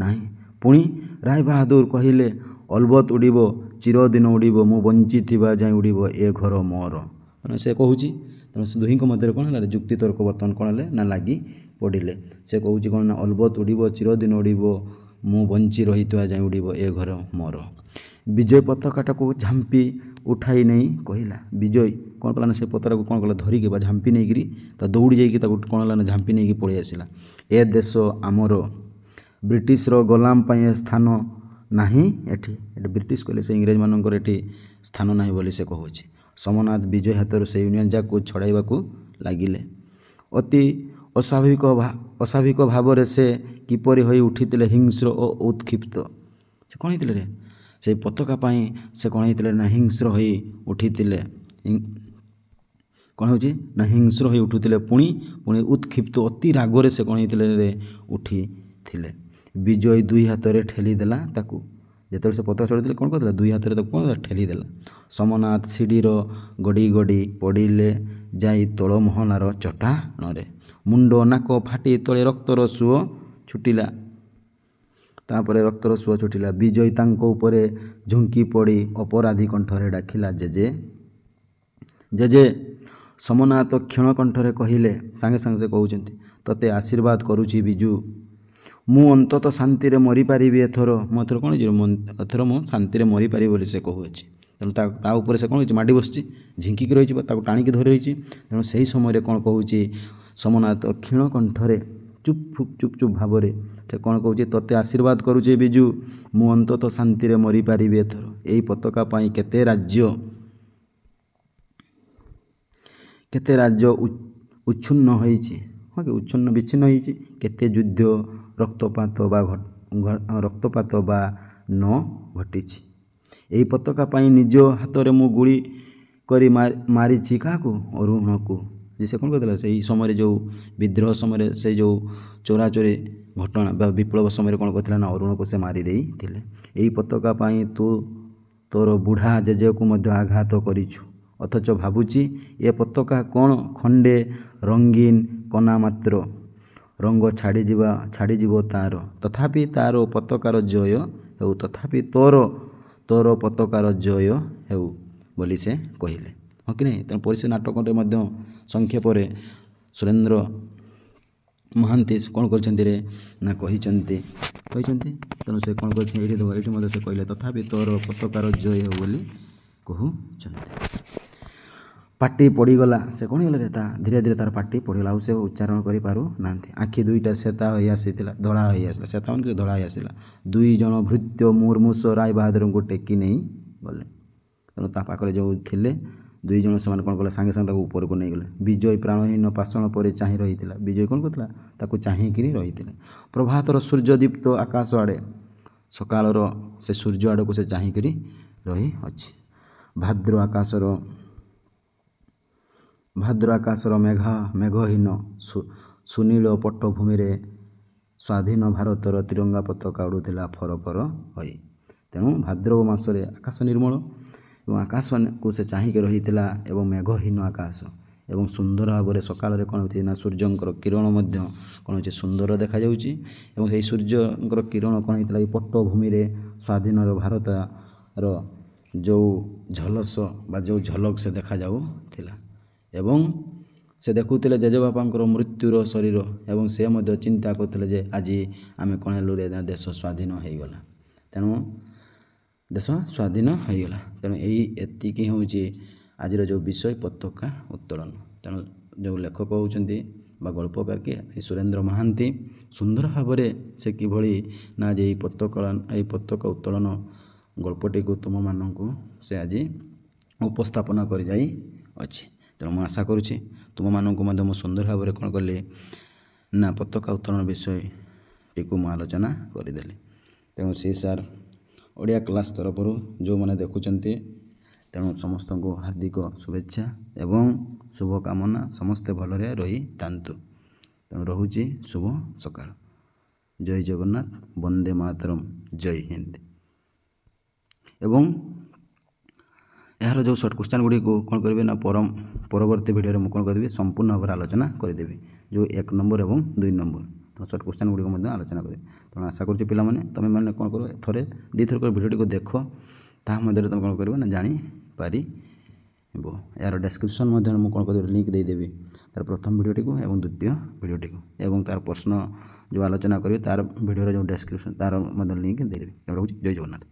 ନାହିଁ। ପୁଣି ରାୟ ବାହାଦୁର କହିଲେ ଅଲବତ ଉଡ଼ିବ ଚିରଦିନ ଉଡ଼ିବ ମୁଁ ବଞ୍ଚିଥିବା ଯାଏଁ ଉଡ଼ିବ ଏ ଘର ମୋର। ତେଣୁ ସେ କହୁଛି ତେଣୁ ଦୁହିଁଙ୍କ ମଧ୍ୟରେ କ'ଣ ହେଲା ଯୁକ୍ତିତର୍କ ବର୍ତ୍ତମାନ କ'ଣ ହେଲେ ନା ଲାଗି ପଡ଼ିଲେ। ସେ କହୁଛି କ'ଣ ନା ଅଲବତ ଉଡ଼ିବ ଚିରଦିନ ଉଡ଼ିବ ମୁଁ ବଞ୍ଚି ରହିଥିବା ଯାଏଁ ଉଡ଼ିବ ଏ ଘର ମୋର। ବିଜୟ ପତାକାଟାକୁ ଝାମ୍ପି ଉଠାଇ ନେଇ କହିଲା ବିଜୟ କ'ଣ କଲା ନା ସେ ପତାକାକୁ କ'ଣ କଲା ଧରିକି ବା ଝାମ୍ପି ନେଇକିରି ତା ଦୌଡ଼ି ଯାଇକି ତାକୁ କ'ଣ ହେଲା ନା ଝାମ୍ପି ନେଇକି ପଳେଇ ଆସିଲା। ଏ ଦେଶ ଆମର ବ୍ରିଟିଶର ଗୋଲାମ ପାଇଁ ସ୍ଥାନ ନାହିଁ ଏଠି ବ୍ରିଟିଶ କହିଲେ ସେ ଇଂରେଜମାନଙ୍କର ଏଠି ସ୍ଥାନ ନାହିଁ ବୋଲି ସେ କହୁଛି। ସୋମନାଥ ବିଜୟ ହାତରୁ ସେ ୟୁନିୟନ୍ ଜ୍ୟାକ୍କୁ ଛଡ଼ାଇବାକୁ ଲାଗିଲେ। ଅତି ଅସ୍ୱାଭାବିକ ଭାବରେ ସେ କିପରି ହୋଇ ଉଠିଥିଲେ ହିଂସ୍ର ଓ ଉତ୍କ୍ଷିପ୍ତ। ସେ କ'ଣ ହେଇଥିଲେ ରେ ସେଇ ପତାକା ପାଇଁ ସେ କ'ଣ ହେଇଥିଲେ ନା ହିଂସ୍ର ହୋଇ ଉଠିଥିଲେ। କ'ଣ ହେଉଛି ନା ହିଂସ୍ର ହୋଇ ଉଠୁଥିଲେ ପୁଣି ଉତ୍କ୍ଷିପ୍ତ ଅତି ରାଗରେ ସେ କ'ଣ ହେଇଥିଲେ ରେ ଉଠିଥିଲେ। ବିଜୟ ଦୁଇ ହାତରେ ଠେଲିଦେଲା ତାକୁ। ଯେତେବେଳେ ସେ ପତାକା ଚଢ଼ିଥିଲେ କ'ଣ କରିଥିଲା ଦୁଇ ହାତରେ ତାକୁ କ'ଣ ଠେଲିଦେଲା। ସୋମନାଥ ସିଡ଼ିର ଗଡ଼ି ଗଡ଼ି ପଡ଼ିଲେ ଯାଇ ତଳ ମହଲାର ଚଟାଣରେ। ମୁଣ୍ଡ ନାକ ଫାଟି ତଳେ ରକ୍ତର ସୁଅ ଛୁଟିଲା। ତାପରେ ରକ୍ତର ସୁଅ ଛୁଟିଲା। ବିଜୟ ତାଙ୍କ ଉପରେ ଝୁଙ୍କି ପଡ଼ି ଅପରାଧୀ କଣ୍ଠରେ ଡାକିଲା ଜେଜେ ଜେଜେ। ସୋମନାଥ କ୍ଷୀଣ କଣ୍ଠରେ କହିଲେ ସାଙ୍ଗେ ସେ କହୁଛନ୍ତି ତୋତେ ଆଶୀର୍ବାଦ କରୁଛି ବିଜୁ ମୁଁ ଅନ୍ତତଃ ଶାନ୍ତିରେ ମରିପାରିବି ଏଥର କ'ଣ ହେଇଯିବ ଏଥର ମୁଁ ଶାନ୍ତିରେ ମରିପାରିବି ବୋଲି ସେ କହୁଅଛି। ତେଣୁ ତା ଉପରେ ସେ କ'ଣ ହେଇଛି ମାଡ଼ି ବସିଛି ଝିଙ୍କିକି ରହିଛି ତାକୁ ଟାଣିକି ଧରି ରହିଛି। ତେଣୁ ସେହି ସମୟରେ କ'ଣ କହୁଛି ସୋମନାଥ କ୍ଷୀଣ କଣ୍ଠରେ ଚୁପ୍ ଭାବରେ ସେ କ'ଣ କହୁଛି ତୋତେ ଆଶୀର୍ବାଦ କରୁଛି ବିଜୁ ମୁଁ ଅନ୍ତତଃ ଶାନ୍ତିରେ ମରିପାରିବି ଏଥର। ଏଇ ପତାକା ପାଇଁ କେତେ ରାଜ୍ୟ ଉଚ୍ଛିନ୍ନ ହୋଇଛି। ହଁ କି ଉଚ୍ଛିନ୍ନ ବିଚ୍ଛିନ୍ନ ହୋଇଛି। କେତେ ଯୁଦ୍ଧ ରକ୍ତପାତ ବା ନ ଘଟିଛି। ଏହି ପତାକା ପାଇଁ ନିଜ ହାତରେ ମୁଁ ଗୁଳି କରି ମାରିଛି କାହାକୁ ଅରୁଣକୁ। ଯେ ସେ କ'ଣ କରିଥିଲା ସେଇ ସମୟରେ ଯେଉଁ ବିଦ୍ରୋହ ସମୟରେ ସେଇ ଯେଉଁ ଚୋରାଚୋରି ଘଟଣା ବା ବିପ୍ଳବ ସମୟରେ କ'ଣ କରିଥିଲା ନା ଅରୁଣକୁ ସେ ମାରି ଦେଇଥିଲେ। ଏହି ପତାକା ପାଇଁ ତୁ ତୋର ବୁଢ଼ା ଜେଜେକୁ ମଧ୍ୟ ଆଘାତ କରିଛୁ ଅଥଚ ଭାବୁଛି ଏ ପତାକା କ'ଣ ଖଣ୍ଡେ ରଙ୍ଗୀନ କନା ମାତ୍ର ରଙ୍ଗ ଛାଡ଼ିଯିବ ତାର ତଥାପି ତାର ପତାକାର ଜୟ ହେଉ ତଥାପି ତୋର ପତାକାର ଜୟ ହେଉ ବୋଲି ସେ କହିଲେ। ହଁ କି ନାହିଁ। ତେଣୁ ପରିସର ନାଟକରେ ମଧ୍ୟ ସଂକ୍ଷେପରେ ସୁରେନ୍ଦ୍ର ମହାନ୍ତି କ'ଣ କରିଛନ୍ତି ରେ ନା କହିଛନ୍ତି। ତେଣୁ ସେ କ'ଣ କରିଛନ୍ତି ଏଇଠି ମଧ୍ୟ ସେ କହିଲେ ତଥାପି ତୋର ପତାକାର ଜୟ ହେଉ ବୋଲି କହୁଛନ୍ତି। ପାଟି ପଡ଼ିଗଲା। ସେ କ'ଣ ହେଇଗଲା ରେ ଧୀରେ ଧୀରେ ତା'ର ପାଟି ପଡ଼ିଗଲା, ଆଉ ସେ ଉଚ୍ଚାରଣ କରିପାରୁନାହାନ୍ତି। ଆଖି ଦୁଇଟା ଶେତା ହୋଇ ଆସିଥିଲା, ଧଳା ହୋଇ ଆସିଲା। ଶେତା ମାନେ ଧଳା ହୋଇ ଆସିଲା। ଦୁଇ ଜଣ ଭୃତ୍ୟ ମୁମୂର୍ଷୁ ରାୟ ବାହାଦୁରଙ୍କୁ ଟେକି ନେଇ ଗଲେ। ତେଣୁ ତା ପାଖରେ ଯେଉଁ ଥିଲେ ଦୁଇ ଜଣ, ସେମାନେ କ'ଣ କଲେ, ସାଙ୍ଗେ ସାଙ୍ଗେ ତାକୁ ଉପରକୁ ନେଇଗଲେ। ବିଜୟ ପ୍ରାଣହୀନ ପାଷାଣ ପରି ଚାହିଁ ରହିଥିଲା। ବିଜୟ କ'ଣ କରୁଥିଲା, ତାକୁ ଚାହିଁକିରି ରହିଥିଲେ। ପ୍ରଭାତର ସୂର୍ଯ୍ୟଦୀପ୍ତ ଆକାଶ ଆଡ଼େ, ସକାଳର ସେ ସୂର୍ଯ୍ୟ ଆଡ଼କୁ ସେ ଚାହିଁକିରି ରହିଅଛି। ଭାଦ୍ର ଆକାଶର ମେଘହୀନ ସୁନୀଳ ପଟ୍ଟଭୂମିରେ ସ୍ୱାଧୀନ ଭାରତର ତ୍ରିରଙ୍ଗା ପତାକା ଉଡ଼ୁଥିଲା ଫରଫର ହୋଇ। ତେଣୁ ଭାଦ୍ରବ ମାସରେ ଆକାଶ ନିର୍ମଳ ଏବଂ ଆକାଶକୁ ସେ ଚାହିଁକି ରହିଥିଲା, ଏବଂ ମେଘହୀନ ଆକାଶ ଏବଂ ସୁନ୍ଦର ଭାବରେ ସକାଳରେ କ'ଣ ହେଉଛି ନା, ସୂର୍ଯ୍ୟଙ୍କର କିରଣ ମଧ୍ୟ କ'ଣ ହେଉଛି, ସୁନ୍ଦର ଦେଖାଯାଉଛି। ଏବଂ ସେହି ସୂର୍ଯ୍ୟଙ୍କର କିରଣ କ'ଣ ହେଇଥିଲା, ଏଇ ପଟ୍ଟଭୂମିରେ ସ୍ୱାଧୀନର ଭାରତର ଯେଉଁ ଝଲସ ବା ଯେଉଁ ଝଲକ ସେ ଦେଖାଯାଉଥିଲା। ଏବଂ ସେ ଦେଖୁଥିଲେ ଜେଜେବାପାଙ୍କର ମୃତ୍ୟୁର ଶରୀର, ଏବଂ ସେ ମଧ୍ୟ ଚିନ୍ତା କରୁଥିଲେ ଯେ ଆଜି ଆମେ କ'ଣ ହେଲୁ ରେ, ଦେଶ ସ୍ୱାଧୀନ ହୋଇଗଲା। ତେଣୁ ଦେଶ ସ୍ୱାଧୀନ ହୋଇଗଲା। ତେଣୁ ଏତିକି ହେଉଛି ଆଜିର ଯେଉଁ ବିଷୟ, ପତାକା ଉତ୍ତୋଳନ। ତେଣୁ ଯେଉଁ ଲେଖକ ହେଉଛନ୍ତି ବା ଗଳ୍ପକାର କିଏ, ସୁରେନ୍ଦ୍ର ମହାନ୍ତି, ସୁନ୍ଦର ଭାବରେ ସେ କିଭଳି ନା ଯେ ଏହି ପତାକା ଉତ୍ତୋଳନ ଗଳ୍ପଟିକୁ ତୁମମାନଙ୍କୁ ସେ ଆଜି ଉପସ୍ଥାପନ କରିଯାଇଅଛି। ତେଣୁ ମୁଁ ଆଶା କରୁଛି ତୁମମାନଙ୍କୁ ମଧ୍ୟ ମୁଁ ସୁନ୍ଦର ଭାବରେ କ'ଣ କଲି ନା, ପତାକା ଉତ୍ତୋଳନ ବିଷୟଟିକୁ ମୁଁ ଆଲୋଚନା କରିଦେଲି। ତେଣୁ ସେ ସାର୍ ଓଡ଼ିଆ କ୍ଲାସ୍ ତରଫରୁ ଯେଉଁମାନେ ଦେଖୁଛନ୍ତି, ତେଣୁ ସମସ୍ତଙ୍କୁ ହାର୍ଦ୍ଦିକ ଶୁଭେଚ୍ଛା ଏବଂ ଶୁଭକାମନା। ସମସ୍ତେ ଭଲରେ ରହିଥାନ୍ତୁ। ତେଣୁ ରହୁଛି, ଶୁଭ ସକାଳ। ଜୟ ଜଗନ୍ନାଥ, ବନ୍ଦେ ମାତରମ୍, ଜୟ ହିନ୍ଦ। ଏବଂ ଏହାର ଯେଉଁ ସର୍ଟ କ୍ୱେଶ୍ଚନ୍ ଗୁଡ଼ିକୁ କ'ଣ କରିବେ ନା, ପରବର୍ତ୍ତୀ ଭିଡ଼ିଓରେ ମୁଁ କ'ଣ କରିଦେବି, ସମ୍ପୂର୍ଣ୍ଣ ଭାବରେ ଆଲୋଚନା କରିଦେବି। ଯେଉଁ 1 ନମ୍ବର ଏବଂ 2 ନମ୍ବର ସର୍ଟ କ୍ୱେଶ୍ଚନ୍ ଗୁଡ଼ିକ ମଧ୍ୟ ଆଲୋଚନା କରିବି। ତେଣୁ ଆଶା କରୁଛି ପିଲାମାନେ, ତୁମେମାନେ କ'ଣ କରିବ, ଥରେ ଦୁଇଥର କରି ଭିଡ଼ିଓଟିକୁ ଦେଖ, ତାହା ମଧ୍ୟରେ ତୁମେ କ'ଣ କରିବ ନା, ଜାଣିପାରିବ। ଏହାର ଡେସ୍କ୍ରିପସନ୍ ମଧ୍ୟରେ ମୁଁ କ'ଣ କରିବି, ଲିଙ୍କ୍ ଦେଇଦେବି ତା'ର ପ୍ରଥମ ଭିଡ଼ିଓଟିକୁ ଏବଂ ଦ୍ୱିତୀୟ ଭିଡ଼ିଓଟିକୁ, ଏବଂ ତା'ର ପ୍ରଶ୍ନ ଯେଉଁ ଆଲୋଚନା କରିବି ତା'ର ଭିଡ଼ିଓର ଯେଉଁ ଡେସ୍କ୍ରିପସନ୍, ତା'ର ମଧ୍ୟ ଲିଙ୍କ୍ ଦେଇଦେବି। ରହୁଛି, ଜୟ ଜଗନ୍ନାଥ।